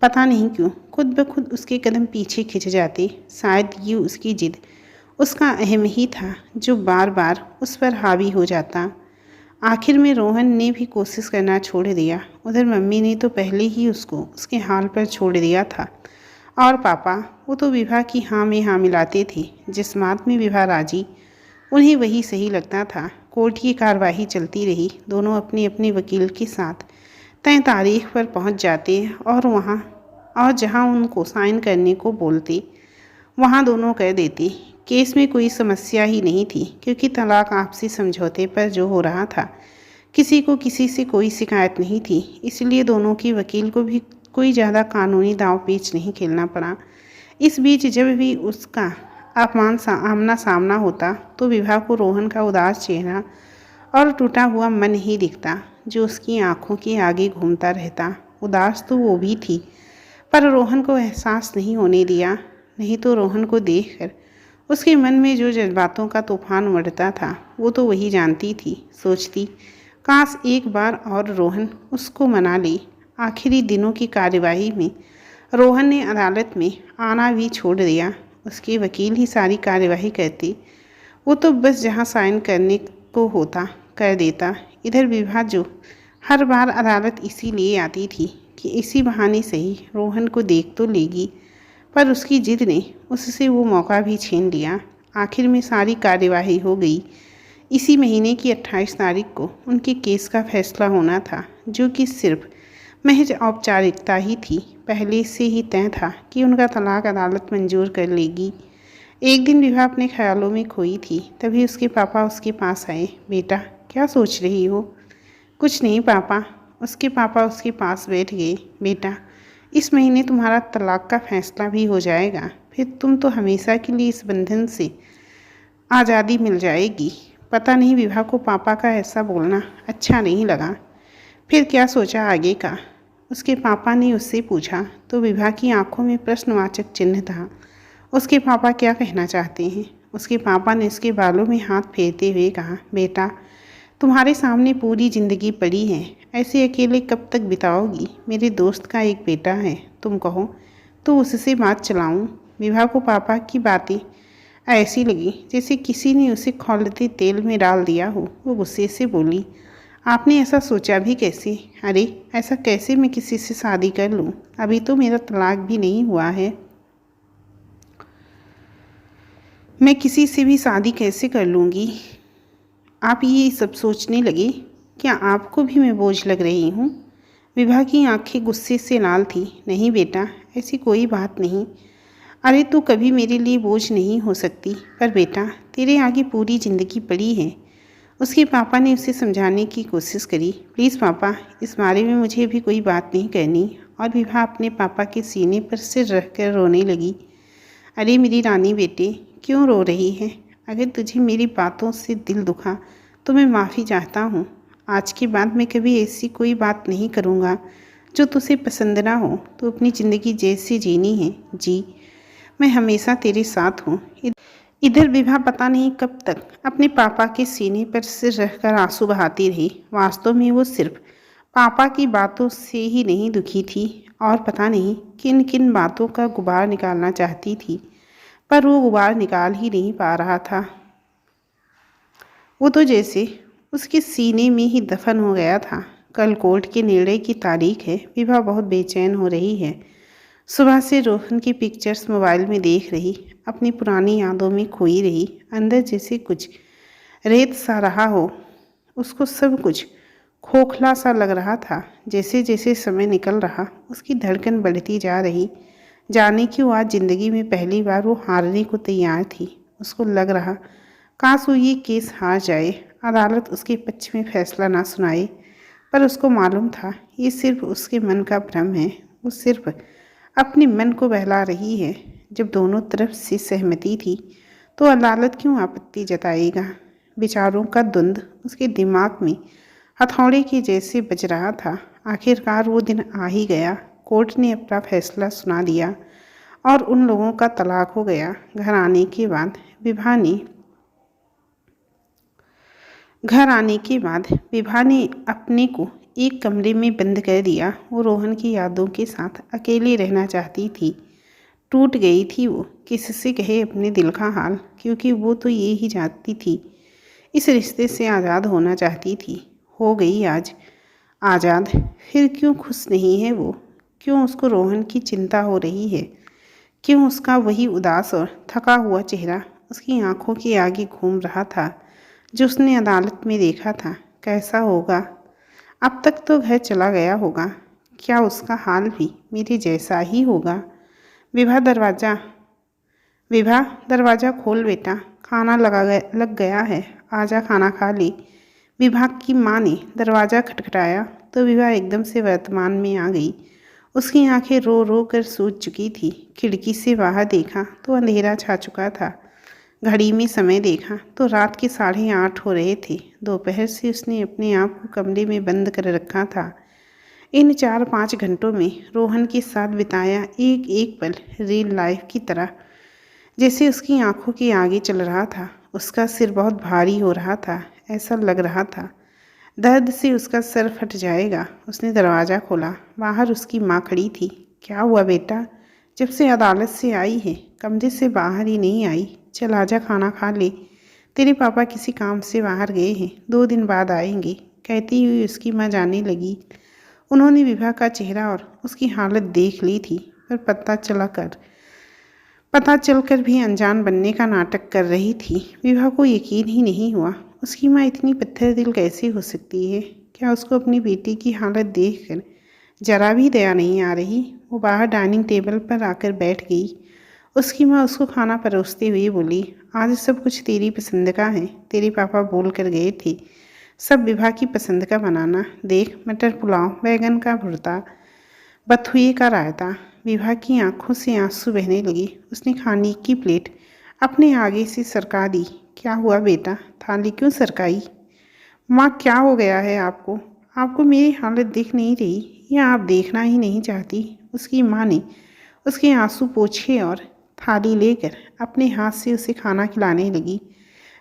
पता नहीं क्यों खुद ब खुद उसके कदम पीछे खिंच जाते। शायद ये उसकी जिद, उसका अहम ही था जो बार बार उस पर हावी हो जाता। आखिर में रोहन ने भी कोशिश करना छोड़ दिया। उधर मम्मी ने तो पहले ही उसको उसके हाल पर छोड़ दिया था। और पापा, वो तो विभा की हाँ में हाँ मिलाते थे। जिस बात में विभा राजी, उन्हें वही सही लगता था। कोर्ट की कार्यवाही चलती रही। दोनों अपने अपने वकील के साथ तय तारीख पर पहुंच जाते और जहां उनको साइन करने को बोलते वहां दोनों कर देते। केस में कोई समस्या ही नहीं थी, क्योंकि तलाक आपसी समझौते पर जो हो रहा था, किसी को किसी से कोई शिकायत नहीं थी। इसलिए दोनों की वकील को भी कोई ज़्यादा कानूनी दाव पेच नहीं खेलना पड़ा। इस बीच जब भी उसका आमना सामना होता तो विभा को रोहन का उदास चेहरा और टूटा हुआ मन ही दिखता, जो उसकी आंखों के आगे घूमता रहता। उदास तो वो भी थी, पर रोहन को एहसास नहीं होने दिया। नहीं तो रोहन को देखकर उसके मन में जो जज्बातों का तूफान उमड़ता था, वो तो वही जानती थी। सोचती, काश एक बार और रोहन उसको मना ले। आखिरी दिनों की कार्यवाही में रोहन ने अदालत में आना भी छोड़ दिया। उसके वकील ही सारी कार्यवाही करते, वो तो बस जहाँ साइन करने को होता कर देता। इधर विभा जो हर बार अदालत इसीलिए आती थी कि इसी बहाने सही रोहन को देख तो लेगी, पर उसकी जिद ने उससे वो मौका भी छीन लिया। आखिर में सारी कार्यवाही हो गई। इसी महीने की 28 तारीख को उनके केस का फैसला होना था, जो कि सिर्फ महज औपचारिकता ही थी। पहले से ही तय था कि उनका तलाक अदालत मंजूर कर लेगी। एक दिन विभा अपने ख्यालों में खोई थी, तभी उसके पापा उसके पास आए। बेटा, क्या सोच रही हो? कुछ नहीं पापा। उसके पापा उसके पास बैठ गए। बेटा, इस महीने तुम्हारा तलाक का फैसला भी हो जाएगा, फिर तुम तो हमेशा के लिए इस बंधन से आज़ादी मिल जाएगी। पता नहीं विभा को पापा का ऐसा बोलना अच्छा नहीं लगा। फिर क्या सोचा आगे का? उसके पापा ने उससे पूछा तो विभा की आंखों में प्रश्नवाचक चिन्ह था। उसके पापा क्या कहना चाहते हैं? उसके पापा ने उसके बालों में हाथ फेरते हुए कहा, बेटा, तुम्हारे सामने पूरी ज़िंदगी पड़ी है, ऐसे अकेले कब तक बिताओगी? मेरे दोस्त का एक बेटा है, तुम कहो तो उससे बात चलाऊं। विभा को पापा की बातें ऐसी लगी जैसे किसी ने उसे खौलते तेल में डाल दिया हो। वो गुस्से से बोली, आपने ऐसा सोचा भी कैसे? अरे ऐसा कैसे मैं किसी से शादी कर लूं? अभी तो मेरा तलाक भी नहीं हुआ है। मैं किसी से भी शादी कैसे कर लूँगी? आप ये सब सोचने लगे? क्या आपको भी मैं बोझ लग रही हूँ? विभा की आंखें गुस्से से लाल थी। नहीं बेटा, ऐसी कोई बात नहीं। अरे तू कभी मेरे लिए बोझ नहीं हो सकती, पर बेटा तेरे आगे पूरी ज़िंदगी पड़ी है। उसके पापा ने उसे समझाने की कोशिश करी। प्लीज़ पापा, इस बारे में मुझे भी कोई बात नहीं करनी। और विभा अपने पापा के सीने पर सिर रखकर रोने लगी। अरे मेरी रानी बेटे, क्यों रो रही है? अगर तुझे मेरी बातों से दिल दुखा तो मैं माफ़ी चाहता हूँ। आज के बाद मैं कभी ऐसी कोई बात नहीं करूँगा जो तुझे पसंद ना हो तो अपनी ज़िंदगी जैसी जीनी है जी, मैं हमेशा तेरे साथ हूँ। इधर विभा पता नहीं कब तक अपने पापा के सीने पर सिर रखकर आंसू बहाती रही। वास्तव में वो सिर्फ पापा की बातों से ही नहीं दुखी थी और पता नहीं किन किन बातों का गुबार निकालना चाहती थी, पर वो गुबार निकाल ही नहीं पा रहा था। वो तो जैसे उसके सीने में ही दफन हो गया था। कल कोर्ट के निर्णय की तारीख है। विभा बहुत बेचैन हो रही है। सुबह से रोहन की पिक्चर्स मोबाइल में देख रही, अपनी पुरानी यादों में खोई रही। अंदर जैसे कुछ रेत सा रहा हो। उसको सब कुछ खोखला सा लग रहा था। जैसे जैसे समय निकल रहा उसकी धड़कन बढ़ती जा रही। जाने क्यों आज ज़िंदगी में पहली बार वो हारने को तैयार थी। उसको लग रहा काश वो ये केस हार जाए, अदालत उसके पक्ष में फैसला ना सुनाए। पर उसको मालूम था ये सिर्फ उसके मन का भ्रम है। वो सिर्फ अपने मन को बहला रही है। जब दोनों तरफ से सहमति थी तो अदालत क्यों आपत्ति जताएगा। विचारों का द्वंद्व उसके दिमाग में हथौड़े के जैसे बज रहा था। आखिरकार वो दिन आ ही गया। कोर्ट ने अपना फैसला सुना दिया और उन लोगों का तलाक हो गया। घर आने के बाद विभा ने अपने को एक कमरे में बंद कर दिया। वो रोहन की यादों के साथ अकेले रहना चाहती थी। टूट गई थी वो। किससे कहे अपने दिल का हाल, क्योंकि वो तो ये ही जानती थी इस रिश्ते से आज़ाद होना चाहती थी। हो गई आज आज़ाद। फिर क्यों खुश नहीं है वो? क्यों उसको रोहन की चिंता हो रही है? क्यों उसका वही उदास और थका हुआ चेहरा उसकी आंखों के आगे घूम रहा था जो उसने अदालत में देखा था? कैसा होगा? अब तक तो घर चला गया होगा। क्या उसका हाल भी मेरे जैसा ही होगा? विभा दरवाज़ा खोल बेटा, खाना लग गया है, आजा खाना खा ले। विभा की माँ ने दरवाज़ा खटखटाया तो विभा एकदम से वर्तमान में आ गई। उसकी आंखें रो रो कर सूज चुकी थी। खिड़की से बाहर देखा तो अंधेरा छा चुका था। घड़ी में समय देखा तो रात के 8:30 हो रहे थे। दोपहर से उसने अपने आप को कमरे में बंद कर रखा था। इन 4-5 घंटों में रोहन के साथ बिताया एक एक पल रियल लाइफ की तरह जैसे उसकी आंखों के आगे चल रहा था। उसका सिर बहुत भारी हो रहा था। ऐसा लग रहा था दर्द से उसका सर फट जाएगा। उसने दरवाज़ा खोला। बाहर उसकी माँ खड़ी थी। क्या हुआ बेटा? जब से अदालत से आई है कमरे से बाहर ही नहीं आई। चल आजा खाना खा ले। तेरे पापा किसी काम से बाहर गए हैं, 2 दिन बाद आएंगे, कहती हुई उसकी माँ जाने लगी। उन्होंने विभा का चेहरा और उसकी हालत देख ली थी, पर पता चलकर भी अनजान बनने का नाटक कर रही थी। विभा को यकीन ही नहीं हुआ उसकी माँ इतनी पत्थर दिल कैसे हो सकती है। क्या उसको अपनी बेटी की हालत देखकर जरा भी दया नहीं आ रही? वो बाहर डाइनिंग टेबल पर आकर बैठ गई। उसकी माँ उसको खाना परोसते हुए बोली, आज सब कुछ तेरी पसंद का है। तेरे पापा बोल कर गए थे सब विभा की पसंद का बनाना। देख, मटर पुलाव, बैगन का भुर्ता, बथुए का रायता। विभा की आंखों से आंसू बहने लगे। उसने खाने की प्लेट अपने आगे से सरका दी। क्या हुआ बेटा? थाली क्यों सरकाई? माँ, क्या हो गया है आपको? आपको मेरी हालत दिख नहीं रही या आप देखना ही नहीं चाहती? उसकी माँ ने उसके आंसू पोंछे और थाली लेकर अपने हाथ से उसे खाना खिलाने लगी।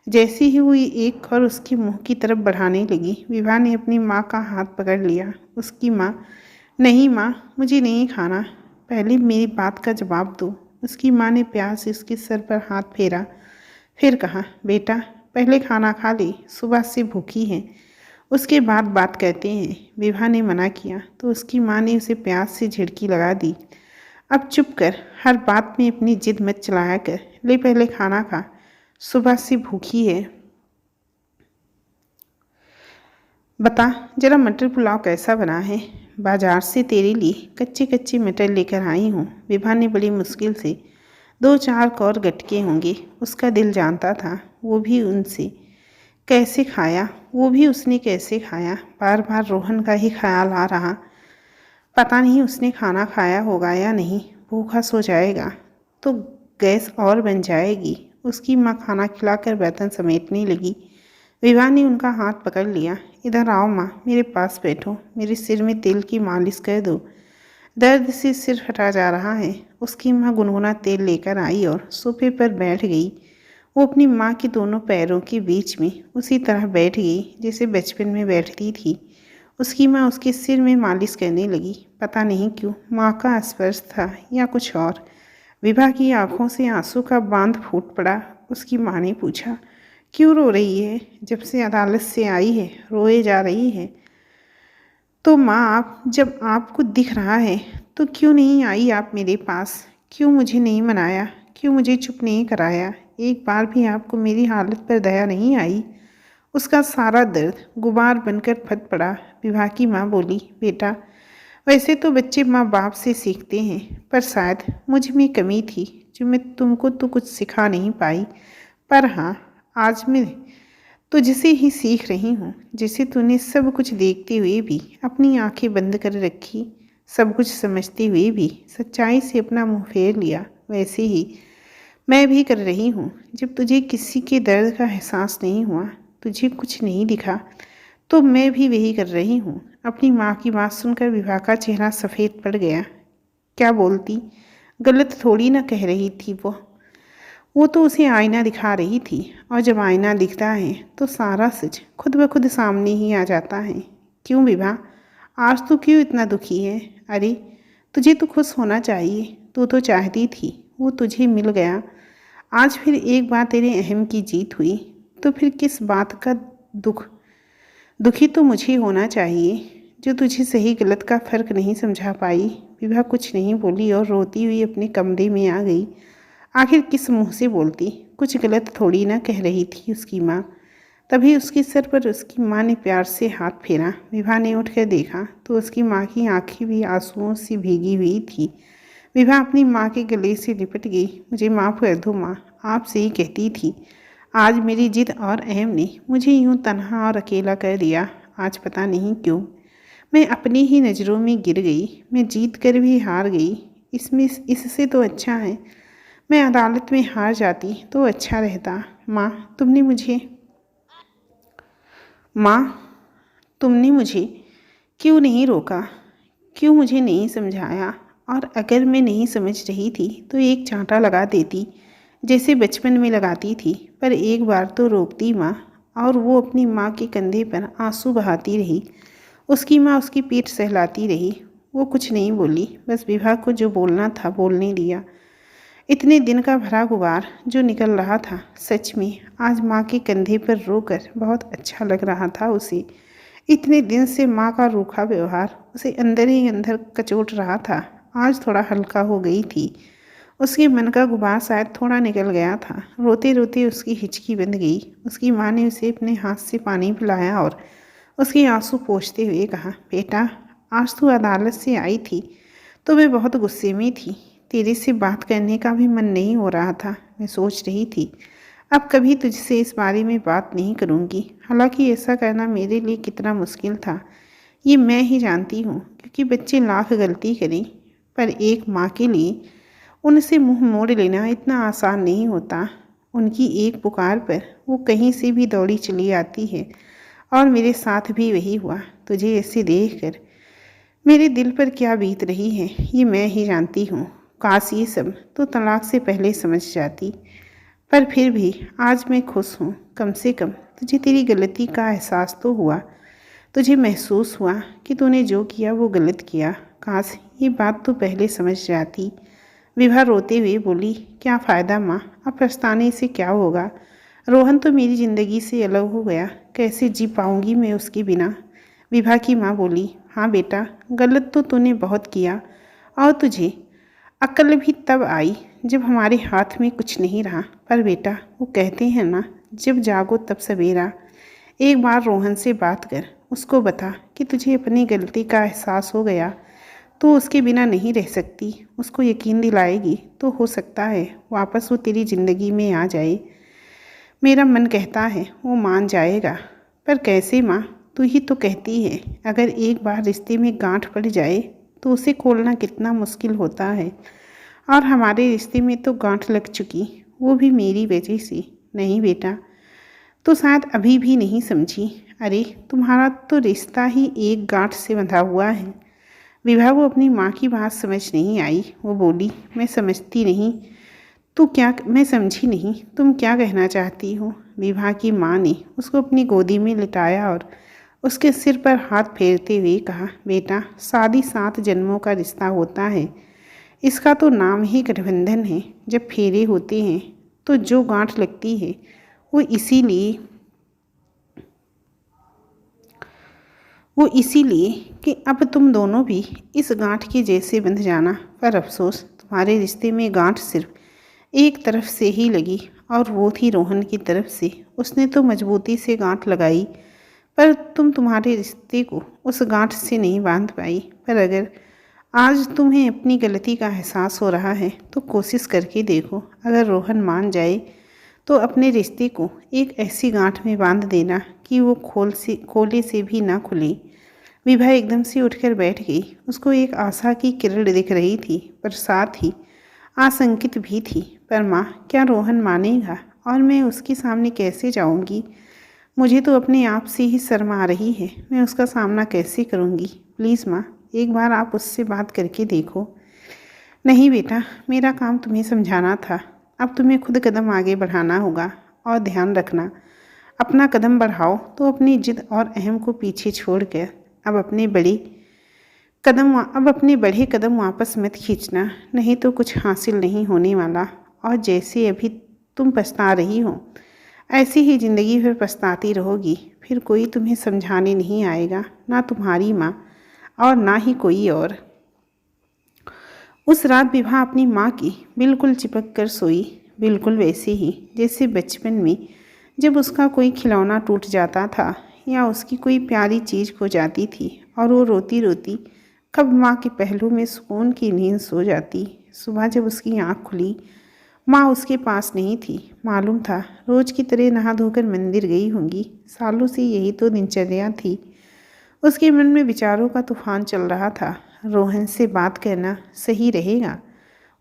जैसे ही वो एक और उसके मुंह की तरफ बढ़ाने लगी, विभा ने अपनी माँ का हाथ पकड़ लिया। उसकी माँ, नहीं माँ, मुझे नहीं खाना, पहले मेरी बात का जवाब दो। उसकी माँ ने प्यार से उसके सर पर हाथ फेरा, फिर कहा, बेटा पहले खाना खा ले, सुबह से भूखी है, उसके बाद बात करते हैं। विभा ने मना किया तो उसकी माँ ने उसे प्यार से झिड़की लगा दी। अब चुप कर, हर बात में अपनी जिद मत चलाया कर। ले पहले खाना खा, सुबह से भूखी है। बता जरा मटर पुलाव कैसा बना है? बाजार से तेरे लिए कच्चे कच्चे मटर लेकर आई हूँ। विभा ने बड़ी मुश्किल से 2-4 कौर गटके होंगे उसका दिल जानता था। वो भी उसने कैसे खाया? बार बार रोहन का ही ख्याल आ रहा। पता नहीं उसने खाना खाया होगा या नहीं। भूखा सो जाएगा तो गैस और बन जाएगी। उसकी माँ खाना खिलाकर बर्तन समेटने लगी। विभा ने उनका हाथ पकड़ लिया। इधर आओ माँ, मेरे पास बैठो, मेरे सिर में तेल की मालिश कर दो, दर्द से सिर फटा जा रहा है। उसकी माँ गुनगुना तेल लेकर आई और सोफे पर बैठ गई। वो अपनी माँ के दोनों पैरों के बीच में उसी तरह बैठ गई जैसे बचपन में बैठती थी। उसकी माँ उसके सिर में मालिश करने लगी। पता नहीं क्यों माँ का स्पर्श था या कुछ और। विभा की आंखों से आंसू का बांध फूट पड़ा। उसकी माँ ने पूछा, क्यों रो रही है? जब से अदालत से आई है रोए जा रही है। तो माँ आप जब आपको दिख रहा है तो क्यों नहीं आई आप मेरे पास? क्यों मुझे नहीं मनाया? क्यों मुझे चुप नहीं कराया? एक बार भी आपको मेरी हालत पर दया नहीं आई? उसका सारा दर्द गुबार बनकर फट पड़ा। विभा की माँ बोली, बेटा वैसे तो बच्चे माँ बाप से सीखते हैं, पर शायद मुझ में कमी थी जो मैं तुमको तो कुछ सिखा नहीं पाई। पर हाँ, आज मैं तुझसे ही सीख रही हूँ। जैसे तूने सब कुछ देखते हुए भी अपनी आंखें बंद कर रखी, सब कुछ समझते हुए भी सच्चाई से अपना मुंह फेर लिया, वैसे ही मैं भी कर रही हूँ। जब तुझे किसी के दर्द का एहसास नहीं हुआ, तुझे कुछ नहीं दिखा, तो मैं भी वही कर रही हूँ। अपनी माँ की बात सुनकर विभा का चेहरा सफ़ेद पड़ गया। क्या बोलती? गलत थोड़ी ना कह रही थी वो तो उसे आईना दिखा रही थी, और जब आईना दिखता है तो सारा सच खुद ब खुद सामने ही आ जाता है। क्यों विभा, आज तू क्यों इतना दुखी है? अरे तुझे तो खुश होना चाहिए, तू तो चाहती थी, वो तुझे मिल गया। आज फिर एक बार तेरे अहम की जीत हुई, तो फिर किस बात का दुखी तो मुझे होना चाहिए, जो तुझे सही गलत का फ़र्क नहीं समझा पाई। विभा कुछ नहीं बोली और रोती हुई अपने कमरे में आ गई। आखिर किस मुंह से बोलती? कुछ गलत थोड़ी ना कह रही थी उसकी माँ। तभी उसके सर पर उसकी माँ ने प्यार से हाथ फेरा। विभा ने उठकर देखा तो उसकी माँ की आंखें भी आंसुओं से भीगी हुई थी। विभा अपनी माँ के गले से लिपट गई। मुझे माफ़ कर दो माँ, आपसे ही कहती थी। आज मेरी जिद और अहम ने मुझे यूं तन्हा और अकेला कर दिया। आज पता नहीं क्यों मैं अपनी ही नज़रों में गिर गई। मैं जीत कर भी हार गई। इससे तो अच्छा है मैं अदालत में हार जाती तो अच्छा रहता। माँ तुमने मुझे क्यों नहीं रोका? क्यों मुझे नहीं समझाया? और अगर मैं नहीं समझ रही थी तो एक चांटा लगा देती जैसे बचपन में लगाती थी। पर एक बार तो रोकती माँ, और वो अपनी माँ के कंधे पर आंसू बहाती रही। उसकी माँ उसकी पीठ सहलाती रही। वो कुछ नहीं बोली, बस विभा को जो बोलना था बोलने दिया। इतने दिन का भरा गुबार जो निकल रहा था, सच में आज माँ के कंधे पर रोकर बहुत अच्छा लग रहा था उसे। इतने दिन से माँ का रूखा व्यवहार उसे अंदर ही अंदर कचोट रहा था, आज थोड़ा हल्का हो गई थी। उसके मन का गुबार शायद थोड़ा निकल गया था। रोते रोते उसकी हिचकी बंध गई। उसकी माँ ने उसे अपने हाथ से पानी पिलाया और उसके आंसू पोंछते हुए कहा, बेटा आज तू अदालत से आई थी तो मैं बहुत गुस्से में थी। तेरे से बात करने का भी मन नहीं हो रहा था। मैं सोच रही थी अब कभी तुझसे इस बारे में बात नहीं करूँगी। हालांकि ऐसा करना मेरे लिए कितना मुश्किल था ये मैं ही जानती हूँ, क्योंकि बच्चे लाख गलती करें, पर एक माँ के लिए उनसे मुंह मोड़ लेना इतना आसान नहीं होता। उनकी एक पुकार पर वो कहीं से भी दौड़ी चली आती है, और मेरे साथ भी वही हुआ। तुझे ऐसे देखकर मेरे दिल पर क्या बीत रही है ये मैं ही जानती हूँ। काश ये सब तो तलाक से पहले समझ जाती। पर फिर भी आज मैं खुश हूँ। कम से कम तुझे तेरी गलती का एहसास तो हुआ। तुझे महसूस हुआ कि तूने जो किया वो गलत किया। काश ये बात तो पहले समझ जाती। विभा रोते हुए बोली, क्या फ़ायदा माँ, अब पछताने से क्या होगा? रोहन तो मेरी ज़िंदगी से अलग हो गया, कैसे जी पाऊँगी मैं उसके बिना? विभा की माँ बोली, हाँ बेटा, गलत तो तूने बहुत किया, और तुझे अक्ल भी तब आई जब हमारे हाथ में कुछ नहीं रहा। पर बेटा वो कहते हैं ना, जब जागो तब सवेरा। एक बार रोहन से बात कर, उसको बता कि तुझे अपनी गलती का एहसास हो गया तो उसके बिना नहीं रह सकती। उसको यकीन दिलाएगी तो हो सकता है वापस वो तेरी ज़िंदगी में आ जाए। मेरा मन कहता है वो मान जाएगा, पर कैसे माँ? तू ही तो कहती है अगर एक बार रिश्ते में गांठ पड़ जाए तो उसे खोलना कितना मुश्किल होता है। और हमारे रिश्ते में तो गांठ लग चुकी, वो भी मेरी वजह से। नहीं बेटा, तो शायद अभी भी नहीं समझी। अरे तुम्हारा तो रिश्ता ही एक गांठ से बंधा हुआ है। विभा को अपनी माँ की बात समझ नहीं आई। वो बोली, मैं समझती नहीं। तू क्या? मैं समझी नहीं, तुम क्या कहना चाहती हो? विभा की माँ ने उसको अपनी गोदी में लिटाया और उसके सिर पर हाथ फेरते हुए कहा, बेटा, शादी 7 जन्मों का रिश्ता होता है। इसका तो नाम ही गठबंधन है। जब फेरे होते हैं तो जो गांठ लगती है वो इसीलिए कि अब तुम दोनों भी इस गांठ के जैसे बंध जाना। पर अफसोस, तुम्हारे रिश्ते में गांठ सिर्फ एक तरफ से ही लगी, और वो थी रोहन की तरफ से। उसने तो मजबूती से गांठ लगाई, पर तुम्हारे रिश्ते को उस गांठ से नहीं बांध पाई। पर अगर आज तुम्हें अपनी गलती का एहसास हो रहा है तो कोशिश करके देखो। अगर रोहन मान जाए तो अपने रिश्ते को एक ऐसी गांठ में बांध देना कि वो खोले से भी ना खुले। विभा एकदम से उठकर बैठ गई। उसको एक आशा की किरण दिख रही थी, पर साथ ही आशंकित भी थी। पर माँ, क्या रोहन मानेगा? और मैं उसके सामने कैसे जाऊंगी? मुझे तो अपने आप से ही शर्म आ रही है। मैं उसका सामना कैसे करूंगी? प्लीज़ माँ, एक बार आप उससे बात करके देखो। नहीं बेटा, मेरा काम तुम्हें समझाना था। अब तुम्हें खुद कदम आगे बढ़ाना होगा। और ध्यान रखना, अपना कदम बढ़ाओ तो अपनी जिद और अहम को पीछे छोड़कर अब अपने बढ़े कदम वापस मत खींचना, नहीं तो कुछ हासिल नहीं होने वाला। और जैसे अभी तुम पछता रही हो, ऐसी ही ज़िंदगी भर पछताती रहोगी। फिर कोई तुम्हें समझाने नहीं आएगा, ना तुम्हारी माँ और ना ही कोई और। उस रात विभा अपनी माँ की बिल्कुल चिपक कर सोई, बिल्कुल वैसे ही जैसे बचपन में जब उसका कोई खिलौना टूट जाता था या उसकी कोई प्यारी चीज़ खो जाती थी और वो रोती रोती कब माँ के पहलू में सुकून की नींद सो जाती। सुबह जब उसकी आँख खुली, माँ उसके पास नहीं थी। मालूम था रोज की तरह नहा धोकर मंदिर गई होंगी। सालों से यही तो दिनचर्या थी। उसके मन में विचारों का तूफान चल रहा था। रोहन से बात करना सही रहेगा?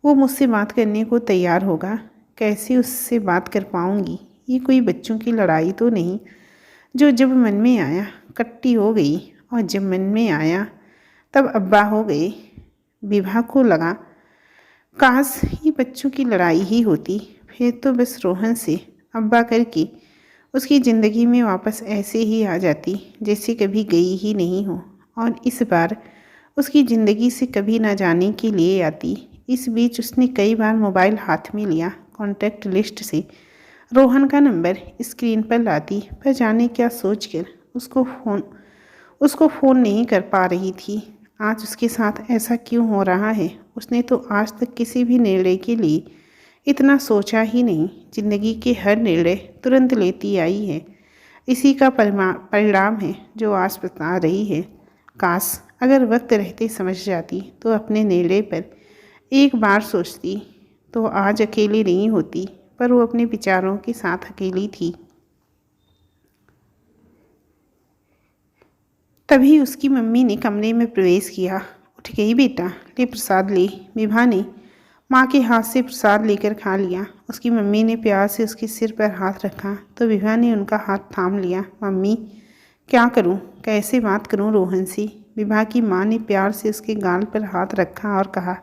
वो मुझसे बात करने को तैयार होगा? कैसे उससे बात कर पाऊंगी? ये कोई बच्चों की लड़ाई तो नहीं जो जब मन में आया कट्टी हो गई और जब मन में आया तब अब्बा हो गए। विभा को लगा काश ये बच्चों की लड़ाई ही होती। फिर तो बस रोहन से अब्बा करके उसकी ज़िंदगी में वापस ऐसे ही आ जाती जैसे कभी गई ही नहीं हो, और इस बार उसकी ज़िंदगी से कभी ना जाने के लिए आती। इस बीच उसने कई बार मोबाइल हाथ में लिया। कॉन्टैक्ट लिस्ट से रोहन का नंबर स्क्रीन पर लाती, पर जाने क्या सोचकर उसको फ़ोन नहीं कर पा रही थी। आज उसके साथ ऐसा क्यों हो रहा है? उसने तो आज तक किसी भी निर्णय के लिए इतना सोचा ही नहीं। जिंदगी के हर निर्णय तुरंत लेती आई है। इसी का परिणाम है जो आज बता रही है। काश अगर वक्त रहते समझ जाती तो अपने निर्णय पर एक बार सोचती तो आज अकेली नहीं होती। पर वो अपने विचारों के साथ अकेली थी। तभी उसकी मम्मी ने कमरे में प्रवेश किया। उठ गई बेटा, ले प्रसाद ले। विभा ने माँ के हाथ से प्रसाद लेकर खा लिया। उसकी मम्मी ने प्यार से उसके सिर पर हाथ रखा तो विभा ने उनका हाथ थाम लिया। मम्मी, क्या करूँ, कैसे बात करूँ रोहन से? विभा की माँ ने प्यार से उसके गाल पर हाथ रखा और कहा,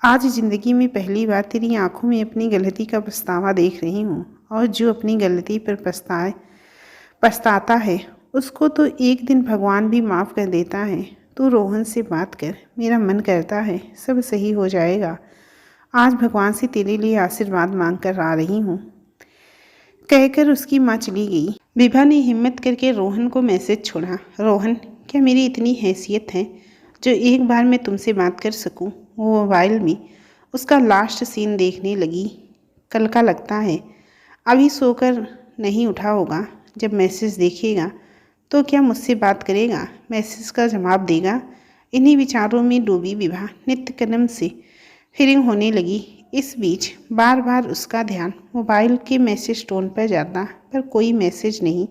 आज ज़िंदगी में पहली बार तेरी आंखों में अपनी गलती का पछतावा देख रही हूँ। और जो अपनी गलती पर पछताता है उसको तो एक दिन भगवान भी माफ़ कर देता है। तू रोहन से बात कर, मेरा मन करता है सब सही हो जाएगा। आज भगवान से तेरे लिए आशीर्वाद मांग कर आ रही हूँ, कहकर उसकी माँ चली गई। विभा ने हिम्मत करके रोहन को मैसेज छोड़ा। रोहन, क्या मेरी इतनी हैसियत है जो एक बार मैं तुमसे बात कर सकूं? वो मोबाइल में उसका लास्ट सीन देखने लगी। कल का लगता है। अभी सोकर नहीं उठा होगा। जब मैसेज देखेगा तो क्या मुझसे बात करेगा? मैसेज का जवाब देगा? इन्हीं विचारों में डूबी विभा नित्य कदम से फीलिंग होने लगी। इस बीच बार बार उसका ध्यान मोबाइल के मैसेज टोन पर जाता, पर कोई मैसेज नहीं।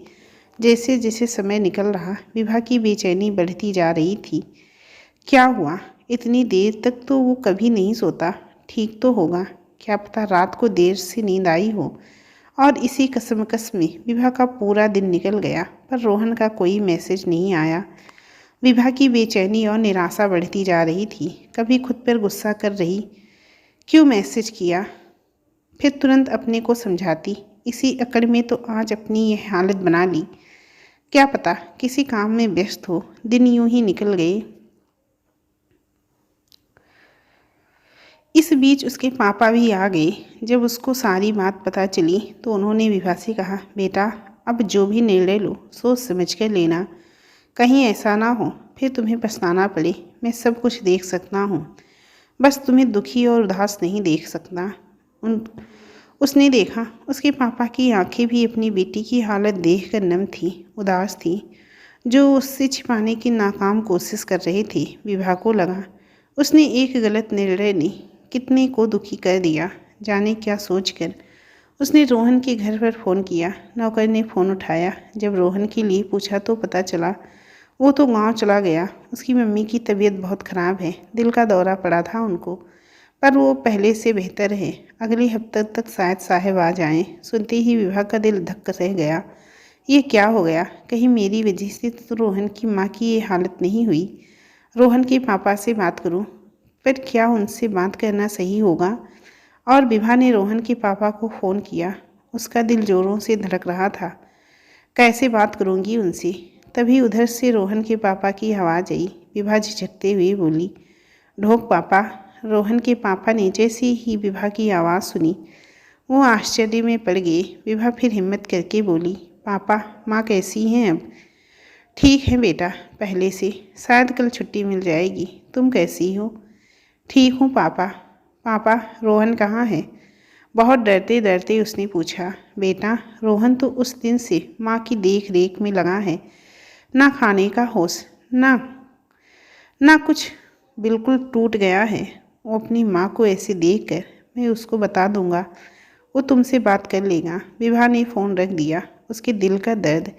जैसे जैसे समय निकल रहा, विभा की बेचैनी बढ़ती जा रही थी। क्या हुआ? इतनी देर तक तो वो कभी नहीं सोता। ठीक तो होगा? क्या पता रात को देर से नींद आई हो और इसी कशमकश में विभा का पूरा दिन निकल गया, पर रोहन का कोई मैसेज नहीं आया। विभा की बेचैनी और निराशा बढ़ती जा रही थी। कभी खुद पर गुस्सा कर रही, क्यों मैसेज किया, फिर तुरंत अपने को समझाती, इसी अकड़ में तो आज अपनी यह हालत बना ली। क्या पता किसी काम में व्यस्त हो, दिन यूं ही निकल गए। इस बीच उसके पापा भी आ गए। जब उसको सारी बात पता चली तो उन्होंने विभा से कहा, बेटा अब जो भी निर्णय लो सोच समझ कर लेना, कहीं ऐसा ना हो फिर तुम्हें पछताना पड़े। मैं सब कुछ देख सकता हूँ, बस तुम्हें दुखी और उदास नहीं देख सकता। उसने देखा उसके पापा की आंखें भी अपनी बेटी की हालत देखकर नम थी, उदास थी, जो उससे छिपाने की नाकाम कोशिश कर रहे थे। विभा को लगा उसने एक गलत निर्णय ने कितने को दुखी कर दिया। जाने क्या सोचकर उसने रोहन के घर पर फ़ोन किया। नौकर ने फ़ोन उठाया। जब रोहन के लिए पूछा तो पता चला वो तो गांव चला गया। उसकी मम्मी की तबीयत बहुत ख़राब है, दिल का दौरा पड़ा था उनको, पर वो पहले से बेहतर है। अगले हफ्ते तक शायद साहब आ जाएं। सुनते ही विभा का दिल धक्का रह गया। ये क्या हो गया, कहीं मेरी वजह से तो रोहन की माँ की ये हालत नहीं हुई। रोहन के पापा से बात करूं, पर क्या उनसे बात करना सही होगा। और विभा ने रोहन के पापा को फ़ोन किया। उसका दिल ज़ोरों से धड़क रहा था। कैसे बात करूंगी उनसे। तभी उधर से रोहन के पापा की आवाज़ आई। विभा झिझकते हुए बोली, ढोक पापा। रोहन के पापा ने जैसे ही विभा की आवाज़ सुनी वो आश्चर्य में पड़ गए। विभा फिर हिम्मत करके बोली, पापा माँ कैसी हैं अब। ठीक है बेटा, पहले से, शायद कल छुट्टी मिल जाएगी। तुम कैसी हो। ठीक हूँ पापा। पापा रोहन कहाँ है। बहुत डरते डरते उसने पूछा। बेटा रोहन तो उस दिन से माँ की देख रेख में लगा है, ना खाने का होश, ना कुछ, बिल्कुल टूट गया है। वो अपनी माँ को ऐसे देखकर, मैं उसको बता दूंगा, वो तुमसे बात कर लेगा। विभा ने फ़ोन रख दिया। उसके दिल का दर्द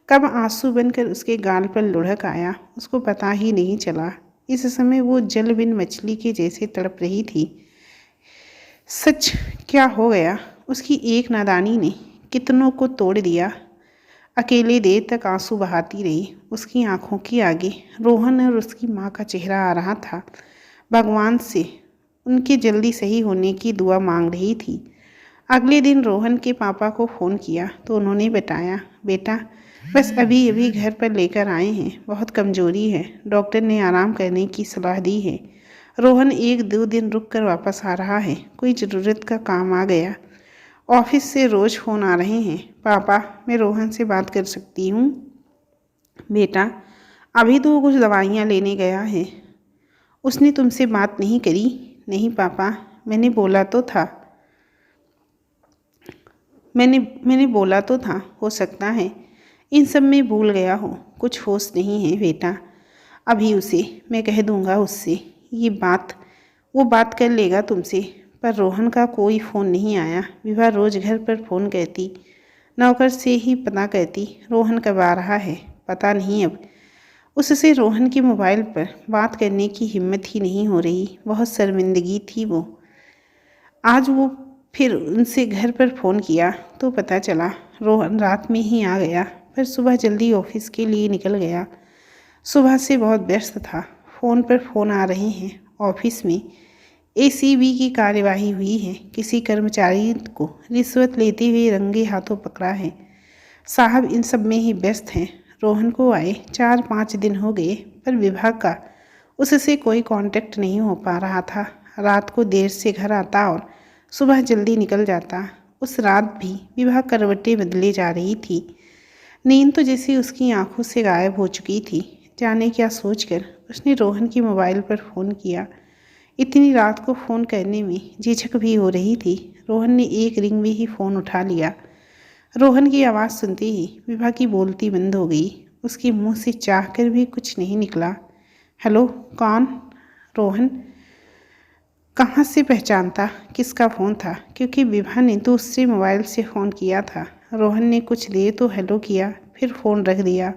कब आंसू बनकर उसके गाल पर लुढ़क आया उसको पता ही नहीं चला। इस समय वो जल बिन मछली के जैसे तड़प रही थी। सच क्या हो गया। उसकी एक नादानी ने कितनों को तोड़ दिया। अकेले देर तक आंसू बहाती रही। उसकी आंखों के आगे रोहन और उसकी माँ का चेहरा आ रहा था। भगवान से उनके जल्दी सही होने की दुआ मांग रही थी। अगले दिन रोहन के पापा को फ़ोन किया तो उन्होंने बताया, बेटा बस अभी अभी घर पर लेकर आए हैं, बहुत कमज़ोरी है, डॉक्टर ने आराम करने की सलाह दी है। रोहन 1-2 दिन रुक कर वापस आ रहा है, कोई ज़रूरत का काम आ गया। ऑफिस से रोज़ फ़ोन आ रहे हैं। पापा मैं रोहन से बात कर सकती हूँ। बेटा अभी तो वो कुछ दवाइयाँ लेने गया है। उसने तुमसे बात नहीं करी। नहीं पापा, मैंने बोला तो था, मैंने बोला तो था, हो सकता है इन सब में भूल गया हो, कुछ होश नहीं है बेटा। अभी उसे मैं कह दूंगा, उससे ये बात वो बात कर लेगा तुमसे। पर रोहन का कोई फ़ोन नहीं आया। विभा रोज़ घर पर फ़ोन करती, नौकर से ही पता करती रोहन कब आ रहा है। पता नहीं अब उससे रोहन के मोबाइल पर बात करने की हिम्मत ही नहीं हो रही। बहुत शर्मिंदगी थी वो। आज वो फिर उनसे घर पर फ़ोन किया तो पता चला रोहन रात में ही आ गया, पर सुबह जल्दी ऑफिस के लिए निकल गया। सुबह से बहुत व्यस्त था। फ़ोन पर फ़ोन आ रहे हैं। ऑफिस में एसीबी की कार्यवाही हुई है। किसी कर्मचारी को रिश्वत लेते हुए रंगे हाथों पकड़ा है। साहब इन सब में ही व्यस्त हैं। रोहन को आए 4-5 दिन हो गए, पर विभाग का उससे कोई कांटेक्ट नहीं हो पा रहा था। रात को देर से घर आता और सुबह जल्दी निकल जाता। उस रात भी विभा करवटें बदले जा रही थी। नींद तो जैसे उसकी आंखों से गायब हो चुकी थी। जाने क्या सोचकर उसने रोहन के मोबाइल पर फ़ोन किया। इतनी रात को फ़ोन करने में झिझक भी हो रही थी। रोहन ने एक रिंग में ही फ़ोन उठा लिया। रोहन की आवाज़ सुनते ही विभा की बोलती बंद हो गई। उसके मुंह से चाह कर भी कुछ नहीं निकला। हेलो, कौन। रोहन। कहाँ से पहचानता किसका फ़ोन था, क्योंकि विभा ने दूसरे मोबाइल से फ़ोन किया था। रोहन ने कुछ देर तो हेलो किया, फिर फ़ोन रख दिया।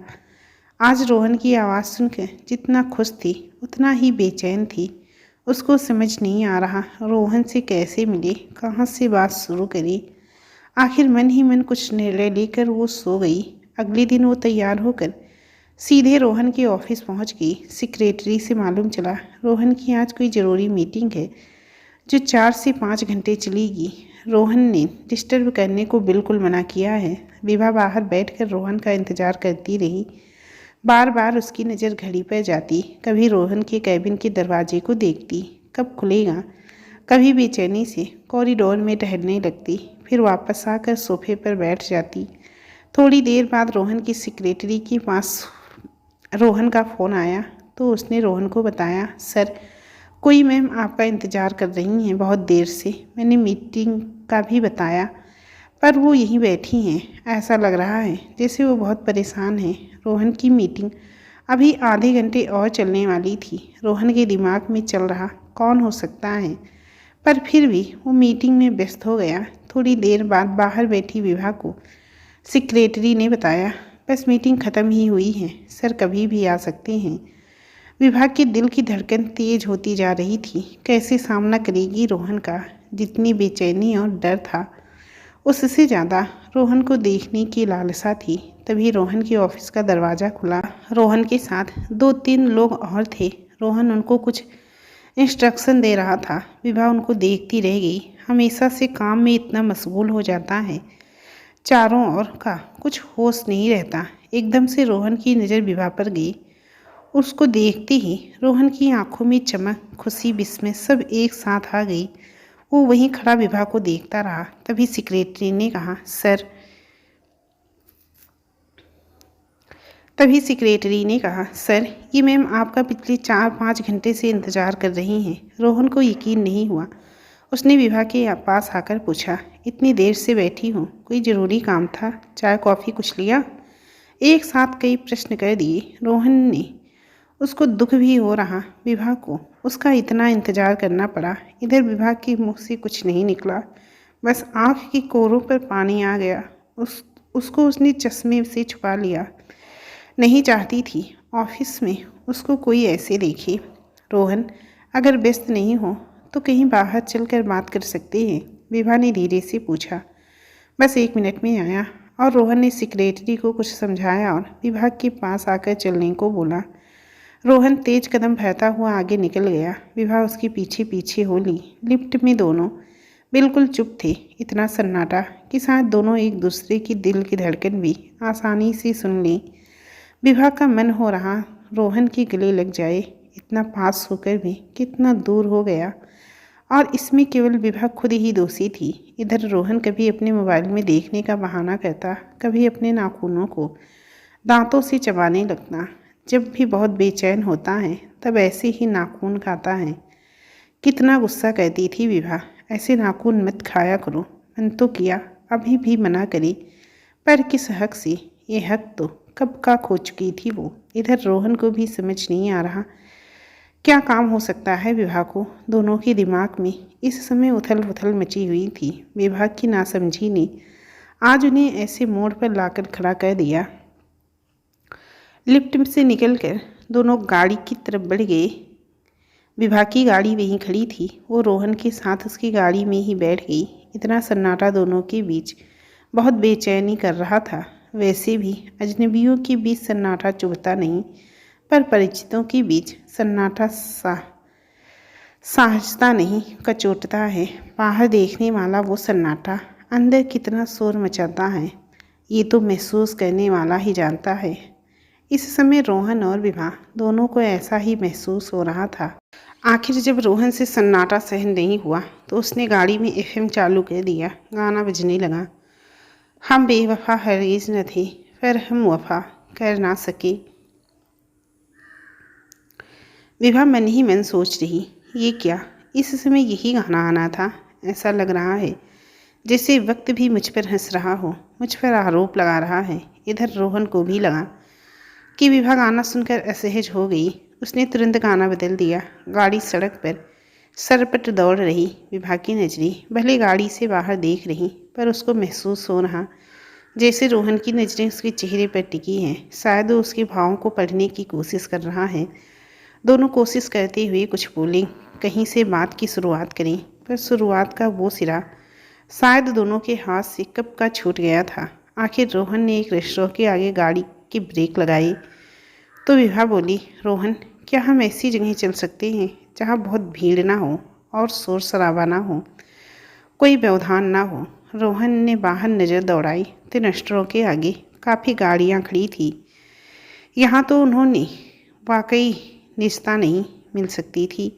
आज रोहन की आवाज़ सुनकर जितना खुश थी उतना ही बेचैन थी। उसको समझ नहीं आ रहा रोहन से कैसे मिले, कहाँ से बात शुरू करी। आखिर मन ही मन कुछ निर्णय लेकर वो सो गई। अगले दिन वो तैयार होकर सीधे रोहन के ऑफिस पहुंच गई। सेक्रेटरी से मालूम चला रोहन की आज कोई ज़रूरी मीटिंग है जो 4 से 5 घंटे चलेगी। रोहन ने डिस्टर्ब करने को बिल्कुल मना किया है। विभा बाहर बैठकर रोहन का इंतज़ार करती रही। बार बार उसकी नज़र घड़ी पर जाती, कभी रोहन के कैबिन के दरवाजे को देखती, कब खुलेगा। कभी बेचैनी से कॉरिडोर में टहलने लगती, फिर वापस आकर सोफे पर बैठ जाती। थोड़ी देर बाद रोहन की सेक्रेटरी के पास रोहन का फ़ोन आया तो उसने रोहन को बताया, सर कोई मैम आपका इंतज़ार कर रही हैं बहुत देर से। मैंने मीटिंग का भी बताया पर वो यहीं बैठी हैं। ऐसा लग रहा है जैसे वो बहुत परेशान हैं। रोहन की मीटिंग अभी आधे घंटे और चलने वाली थी। रोहन के दिमाग में चल रहा कौन हो सकता है, पर फिर भी वो मीटिंग में व्यस्त हो गया। थोड़ी देर बाद बाहर बैठी विभा को सेक्रेटरी ने बताया, बस मीटिंग ख़त्म ही हुई है, सर कभी भी आ सकते हैं। विभा के दिल की धड़कन तेज होती जा रही थी। कैसे सामना करेगी रोहन का। जितनी बेचैनी और डर था उससे ज़्यादा रोहन को देखने की लालसा थी। तभी रोहन के ऑफिस का दरवाज़ा खुला। रोहन के साथ 2-3 लोग और थे। रोहन उनको कुछ इंस्ट्रक्शन दे रहा था। विभा उनको देखती रह गई। हमेशा से काम में इतना मशगूल हो जाता है, चारों ओर का कुछ होश नहीं रहता। एकदम से रोहन की नज़र विभा पर गई। उसको देखते ही रोहन की आंखों में चमक, खुशी, विस्मय सब एक साथ आ गई। वो वहीं खड़ा विभा को देखता रहा। तभी सेक्रेटरी ने कहा, सर ये मैम आपका पिछले 4-5 घंटे से इंतज़ार कर रही हैं। रोहन को यकीन नहीं हुआ। उसने विभा के पास आकर पूछा, इतनी देर से बैठी हूँ, कोई ज़रूरी काम था? चाय कॉफ़ी कुछ लिया? एक साथ कई प्रश्न कर दिए। रोहन ने उसको दुख भी हो रहा विभा को उसका इतना इंतज़ार करना पड़ा। इधर विभा के मुंह से कुछ नहीं निकला, बस आँख की कोरों पर पानी आ गया। उसको उसने चश्मे से छुपा लिया। नहीं चाहती थी ऑफिस में उसको कोई ऐसे देखे। रोहन अगर व्यस्त नहीं हो तो कहीं बाहर चलकर बात कर सकते हैं, विभा ने धीरे से पूछा। बस 1 मिनट में आया। और रोहन ने सेक्रेटरी को कुछ समझाया और विभा के पास आकर चलने को बोला। रोहन तेज कदम भरता हुआ आगे निकल गया। विभा उसके पीछे पीछे हो ली। लिफ्ट में दोनों बिल्कुल चुप थे। इतना सन्नाटा कि शायद दोनों एक दूसरे की दिल की धड़कन भी आसानी से सुन लें। विभा का मन हो रहा रोहन के गले लग जाए। इतना पास होकर भी कितना दूर हो गया। और इसमें केवल विभा खुद ही दोषी थी। इधर रोहन कभी अपने मोबाइल में देखने का बहाना करता, कभी अपने नाखूनों को दांतों से चबाने लगता। जब भी बहुत बेचैन होता है तब ऐसे ही नाखून खाता है। कितना गुस्सा करती थी विभा, ऐसे नाखून मत खाया करो। मन तो किया, अभी भी मना करी, पर किस हक से? ये हक तो कब का खो चुकी थी वो। इधर रोहन को भी समझ नहीं आ रहा क्या काम हो सकता है विभा को। दोनों के दिमाग में इस समय उथल पुथल मची हुई थी। विभा की नासमझी ने आज उन्हें ऐसे मोड़ पर लाकर खड़ा कर दिया। लिफ्ट से निकलकर दोनों गाड़ी की तरफ बढ़ गए। विभा की गाड़ी वहीं खड़ी थी। वो रोहन के साथ उसकी गाड़ी में ही बैठ गई। इतना सन्नाटा दोनों के बीच बहुत बेचैनी कर रहा था। वैसे भी अजनबियों के बीच सन्नाटा चुभता नहीं, पर परिचितों के बीच सन्नाटा सहजता नहीं कचोटता है। बाहर देखने वाला वो सन्नाटा अंदर कितना शोर मचाता है, ये तो महसूस करने वाला ही जानता है। इस समय रोहन और विभा दोनों को ऐसा ही महसूस हो रहा था। आखिर जब रोहन से सन्नाटा सहन नहीं हुआ तो उसने गाड़ी में एफएम चालू कर दिया। गाना बजने लगा। हम बेवफा हरगिज़ न थे, पर हम वफा कर ना सके। विभा मन ही मन सोच रही, ये क्या इस समय यही गाना आना था? ऐसा लग रहा है जैसे वक्त भी मुझ पर हंस रहा हो, मुझ पर आरोप लगा रहा है। इधर रोहन को भी लगा कि विभा गाना सुनकर असहज हो गई। उसने तुरंत गाना बदल दिया। गाड़ी सड़क पर सरपट दौड़ रही। विभा की नज़रें भले गाड़ी से बाहर देख रही, पर उसको महसूस हो रहा जैसे रोहन की नज़रें उसके चेहरे पर टिकी हैं। शायद वो उसके भावों को पढ़ने की कोशिश कर रहा है। दोनों कोशिश करते हुए कुछ बोलें, कहीं से बात की शुरुआत करें, पर शुरुआत का वो सिरा शायद दोनों के हाथ से कब का छूट गया था। आखिर रोहन ने एक रेस्टोरेंट के आगे गाड़ी की ब्रेक लगाई तो विभा बोली, रोहन, क्या हम ऐसी जगह चल सकते हैं जहाँ बहुत भीड़ ना हो और शोर शराबा ना हो, कोई व्यवधान ना हो। रोहन ने बाहर नज़र दौड़ाई तो रेस्टोरेंट के आगे काफ़ी गाड़ियाँ खड़ी थी। यहाँ तो उन्होंने वाकई निस्ता नहीं मिल सकती थी।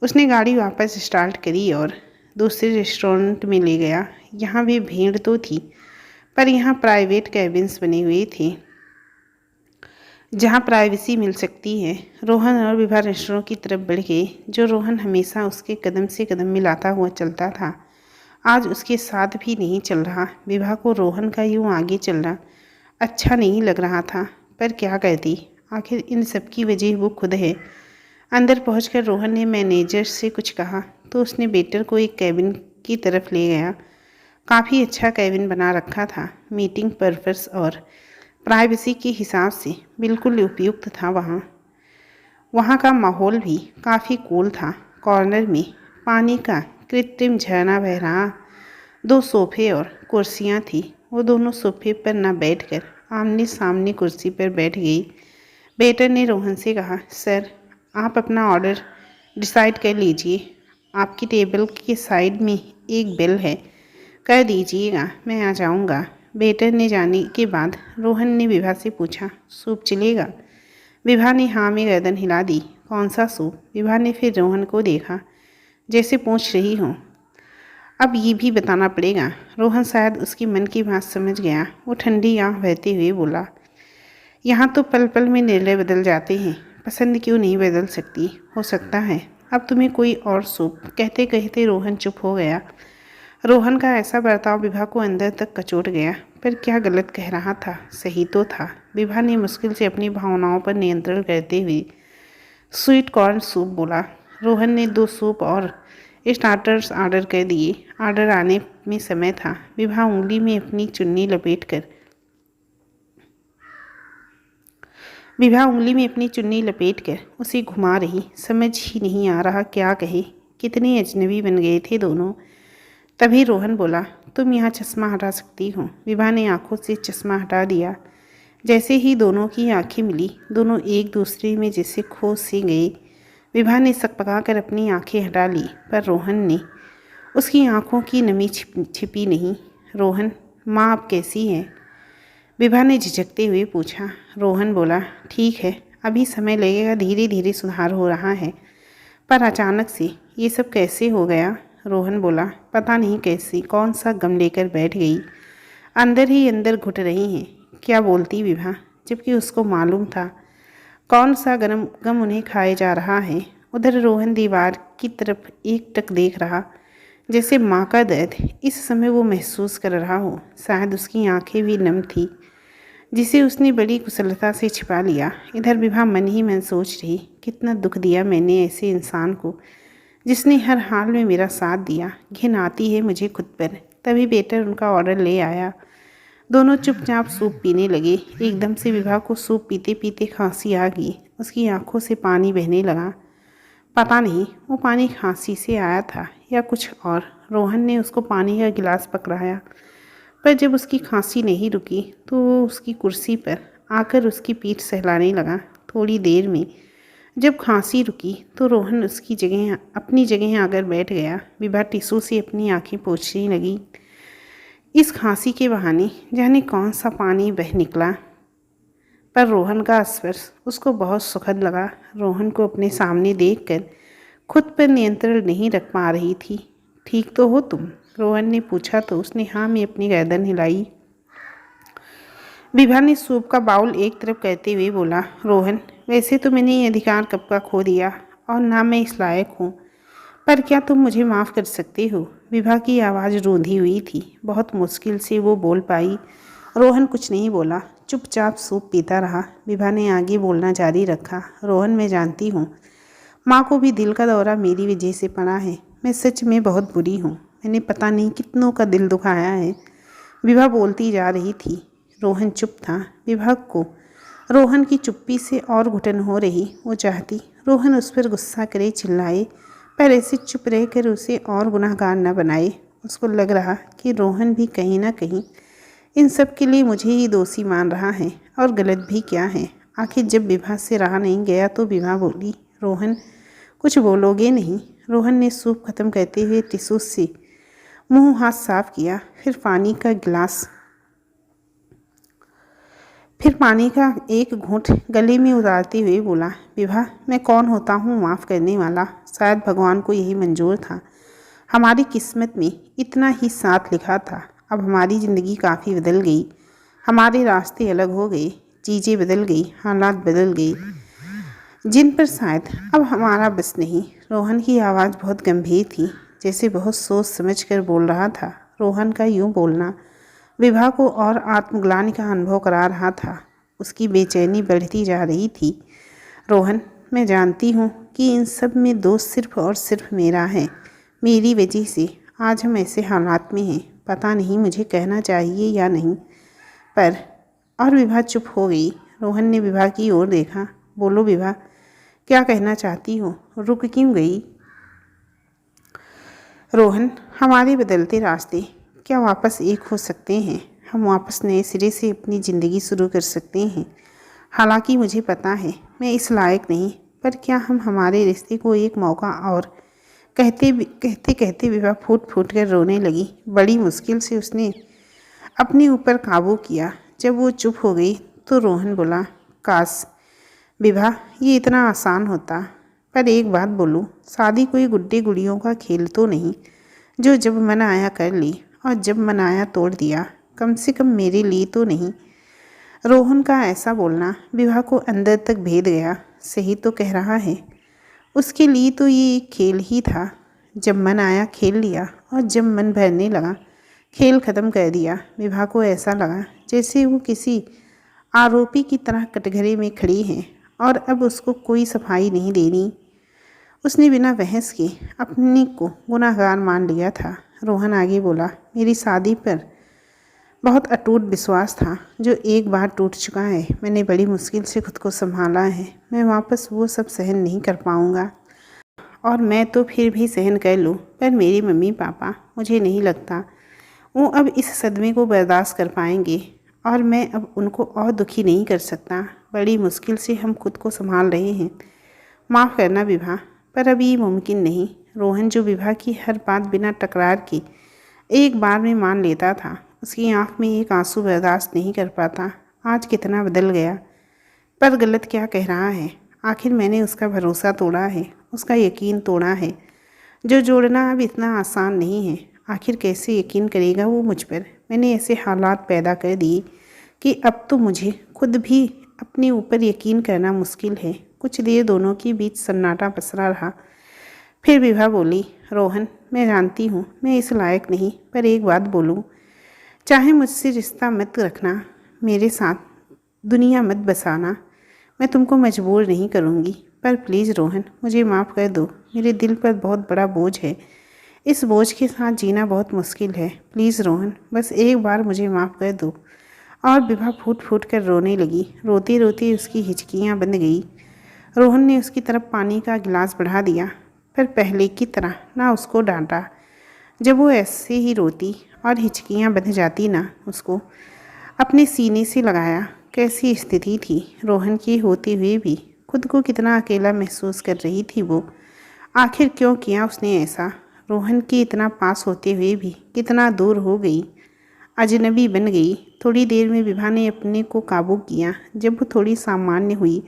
उसने गाड़ी वापस स्टार्ट करी और दूसरे रेस्टोरेंट में ले गया। यहाँ भी भीड़ तो थी, पर यहाँ प्राइवेट कैबिन्स बने हुए थे जहाँ प्राइवेसी मिल सकती है। रोहन और विभा रेस्टोरेंट की तरफ बढ़ गए। जो रोहन हमेशा उसके कदम से कदम मिलाता हुआ चलता था, आज उसके साथ भी नहीं चल रहा। विभा को रोहन का यूँ आगे चलना अच्छा नहीं लग रहा था, पर क्या कहती, आखिर इन सब की वजह वो खुद है। अंदर पहुंचकर रोहन ने मैनेजर से कुछ कहा तो उसने वेटर को एक कैबिन की तरफ ले गया। काफ़ी अच्छा कैबिन बना रखा था। मीटिंग पर्पस और प्राइवेसी के हिसाब से बिल्कुल उपयुक्त था। वहाँ का माहौल भी काफ़ी कूल था। कॉर्नर में पानी का कृत्रिम झरना बह रहा। 2 सोफे और कुर्सियाँ थी। वो दोनों सोफे पर न बैठकर आमने सामने कुर्सी पर बैठ गई। वेटर ने रोहन से कहा, सर, आप अपना ऑर्डर डिसाइड कर लीजिए। आपकी टेबल के साइड में एक बेल है, कर दीजिएगा, मैं आ जाऊंगा। वेटर ने जाने के बाद रोहन ने विभा से पूछा, सूप चलेगा? विभा ने हाँ में गर्दन हिला दी। कौन सा सूप? विभा ने फिर रोहन को देखा जैसे पूछ रही हूँ। अब ये भी बताना पड़ेगा। रोहन शायद उसकी मन की बात समझ गया। वो ठंडी आँख बहते हुए बोला, यहाँ तो पल पल में निर्णय बदल जाते हैं, पसंद क्यों नहीं बदल सकती? हो सकता है अब तुम्हें कोई और सूप। कहते कहते रोहन चुप हो गया। रोहन का ऐसा बर्ताव विभा को अंदर तक कचोट गया। पर क्या गलत कह रहा था? सही तो था। विभा ने मुश्किल से अपनी भावनाओं पर नियंत्रण करते हुए स्वीट कॉर्न सूप बोला। रोहन ने 2 सूप और स्टार्टर्स ऑर्डर कर दिए। ऑर्डर आने में समय था। विभा उंगली में अपनी चुन्नी लपेटकर उसे घुमा रही। समझ ही नहीं आ रहा क्या कहे। कितने अजनबी बन गए थे दोनों। तभी रोहन बोला, तुम यहाँ चश्मा हटा सकती हो। विभा ने आंखों से चश्मा हटा दिया। जैसे ही दोनों की आंखें मिली, दोनों एक दूसरे में जैसे खो से गए। विभा ने सकपकाकर अपनी आंखें हटा ली, पर रोहन ने उसकी आंखों की नमी छिपी नहीं। रोहन, माँ आप कैसी हैं? विभा ने झिझकते हुए पूछा। रोहन बोला, ठीक है, अभी समय लगेगा, धीरे धीरे सुधार हो रहा है। पर अचानक से ये सब कैसे हो गया? रोहन बोला, पता नहीं कैसे कौन सा गम लेकर बैठ गई। अंदर ही अंदर घुट रही हैं। क्या बोलती विभा, जबकि उसको मालूम था कौन सा गम उन्हें खाए जा रहा है। उधर रोहन दीवार की तरफ एकटक देख रहा, जैसे माँ का दर्द इस समय वो महसूस कर रहा हो। शायद उसकी आंखें भी नम थी, जिसे उसने बड़ी कुशलता से छिपा लिया। इधर विभा मन ही मन सोच रही, कितना दुख दिया मैंने ऐसे इंसान को, जिसने हर हाल में मेरा साथ दिया। घिन आती है मुझे खुद पर। तभी वेटर उनका ऑर्डर ले आया। दोनों चुपचाप सूप पीने लगे। एकदम से विभा को सूप पीते पीते खांसी आ गई। उसकी आंखों से पानी बहने लगा। पता नहीं वो पानी खांसी से आया था या कुछ और। रोहन ने उसको पानी का गिलास पकड़ाया, पर जब उसकी खांसी नहीं रुकी तो वो उसकी कुर्सी पर आकर उसकी पीठ सहलाने लगा। थोड़ी देर में जब खांसी रुकी तो रोहन अपनी जगह आकर बैठ गया। विभा टिश्यू से अपनी आंखें पोंछने लगी। इस खांसी के बहाने जाने कौन सा पानी बह निकला, पर रोहन का स्पर्श उसको बहुत सुखद लगा। रोहन को अपने सामने देखकर खुद पर नियंत्रण नहीं रख पा रही थी। ठीक तो हो तुम? रोहन ने पूछा तो उसने हाँ में अपनी गर्दन हिलाई। विभा ने सूप का बाउल एक तरफ करते हुए बोला, रोहन, वैसे तो मैंने ये अधिकार कब का खो दिया और ना मैं इस लायक हूँ, पर क्या तुम मुझे माफ़ कर सकते हो? विभा की आवाज़ रूंधी हुई थी। बहुत मुश्किल से वो बोल पाई। रोहन कुछ नहीं बोला, चुपचाप सूप पीता रहा। विभा ने आगे बोलना जारी रखा, रोहन, मैं जानती हूँ माँ को भी दिल का दौरा मेरी वजह से पड़ा है। मैं सच में बहुत बुरी हूँ। मैंने पता नहीं कितनों का दिल दुखाया है। विभा बोलती जा रही थी। रोहन चुप था। विभा को रोहन की चुप्पी से और घुटन हो रही। वो चाहती रोहन उस पर गुस्सा करे, चिल्लाए, पर ऐसे चुप रहकर उसे और गुनाहगार न बनाए। उसको लग रहा कि रोहन भी कहीं ना कहीं इन सब के लिए मुझे ही दोषी मान रहा है, और गलत भी क्या है। आखिर जब विभा से रहा नहीं गया तो विभा बोली, रोहन कुछ बोलोगे नहीं? रोहन ने सूप खत्म करते हुए टिश्यू से मुंह हाथ साफ किया, फिर पानी का एक घूंट गले में उतारते हुए बोला, विभा मैं कौन होता हूँ माफ़ करने वाला? शायद भगवान को यही मंजूर था। हमारी किस्मत में इतना ही साथ लिखा था। अब हमारी ज़िंदगी काफ़ी बदल गई, हमारे रास्ते अलग हो गए, चीज़ें बदल गई, हालात बदल गए, जिन पर शायद अब हमारा बस नहीं। रोहन की आवाज़ बहुत गंभीर थी, जैसे बहुत सोच समझ कर बोल रहा था। रोहन का यूं बोलना विभा को और आत्मग्लानि का अनुभव करा रहा था। उसकी बेचैनी बढ़ती जा रही थी। रोहन मैं जानती हूँ कि इन सब में दोष सिर्फ और सिर्फ मेरा है। मेरी वजह से आज हम ऐसे हालात में हैं। पता नहीं मुझे कहना चाहिए या नहीं, पर और विभा चुप हो गई। रोहन ने विभा की ओर देखा। बोलो विभा, क्या कहना चाहती हो? रुक क्यों गई? रोहन, हमारे बदलते रास्ते क्या वापस एक हो सकते हैं? हम वापस नए सिरे से अपनी ज़िंदगी शुरू कर सकते हैं। हालांकि मुझे पता है मैं इस लायक नहीं, पर क्या हम हमारे रिश्ते को एक मौका और कहते कहते विभा फूट फूट कर रोने लगी। बड़ी मुश्किल से उसने अपने ऊपर काबू किया। जब वो चुप हो गई तो रोहन बोला, काश विभा ये इतना आसान होता। पर एक बात बोलूं, शादी कोई गुड्डे गुड़ियों का खेल तो नहीं जो जब मन आया कर ली और जब मन आया तोड़ दिया। कम से कम मेरे लिए तो नहीं। रोहन का ऐसा बोलना विभा को अंदर तक भेद गया। सही तो कह रहा है। उसके लिए तो ये एक खेल ही था। जब मन आया खेल लिया, और जब मन भरने लगा खेल ख़त्म कर दिया। विभा को ऐसा लगा जैसे वो किसी आरोपी की तरह कटघरे में खड़ी है और अब उसको कोई सफाई नहीं देनी। उसने बिना बहस के अपने को गुनाहगार मान लिया था। रोहन आगे बोला, मेरी शादी पर बहुत अटूट विश्वास था जो एक बार टूट चुका है। मैंने बड़ी मुश्किल से खुद को संभाला है। मैं वापस वो सब सहन नहीं कर पाऊँगा। और मैं तो फिर भी सहन कर लूँ, पर मेरी मम्मी पापा मुझे नहीं लगता वो अब इस सदमे को बर्दाश्त कर पाएंगे, और मैं अब उनको और दुखी नहीं कर सकता। बड़ी मुश्किल से हम खुद को संभाल रहे हैं। माफ़ करना विभा, पर अब ये मुमकिन नहीं। रोहन जो विभा की हर बात बिना टकरार के एक बार में मान लेता था, उसकी आंख में एक आंसू बर्दाश्त नहीं कर पाता। आज कितना बदल गया। पर गलत क्या कह रहा है? आखिर मैंने उसका भरोसा तोड़ा है, उसका यकीन तोड़ा है, जो जोड़ना अब इतना आसान नहीं है। आखिर कैसे यकीन करेगा वो मुझ पर? मैंने ऐसे हालात पैदा कर दिए कि अब तो मुझे खुद भी अपने ऊपर यकीन करना मुश्किल है। कुछ देर दोनों के बीच सन्नाटा पसरा रहा। फिर विभा बोली, रोहन मैं जानती हूँ मैं इस लायक नहीं, पर एक बात बोलूँ, चाहे मुझसे रिश्ता मत रखना, मेरे साथ दुनिया मत बसाना, मैं तुमको मजबूर नहीं करूँगी, पर प्लीज़ रोहन मुझे माफ़ कर दो। मेरे दिल पर बहुत बड़ा बोझ है। इस बोझ के साथ जीना बहुत मुश्किल है। प्लीज़ रोहन, बस एक बार मुझे माफ़ कर दो। और विभा फूट फूट कर रोने लगी। रोते रोते उसकी हिचकियाँ बंद गई। रोहन ने उसकी तरफ पानी का गिलास बढ़ा दिया, पर पहले की तरह ना उसको डांटा। जब वो ऐसे ही रोती और हिचकियाँ बंध जाती ना उसको अपने सीने से लगाया। कैसी स्थिति थी रोहन की होते हुए भी खुद को कितना अकेला महसूस कर रही थी वो। आखिर क्यों किया उसने ऐसा? रोहन के इतना पास होते हुए भी कितना दूर हो गई, अजनबी बन गई। थोड़ी देर में विभा ने अपने को काबू किया। जब वो थोड़ी सामान्य हुई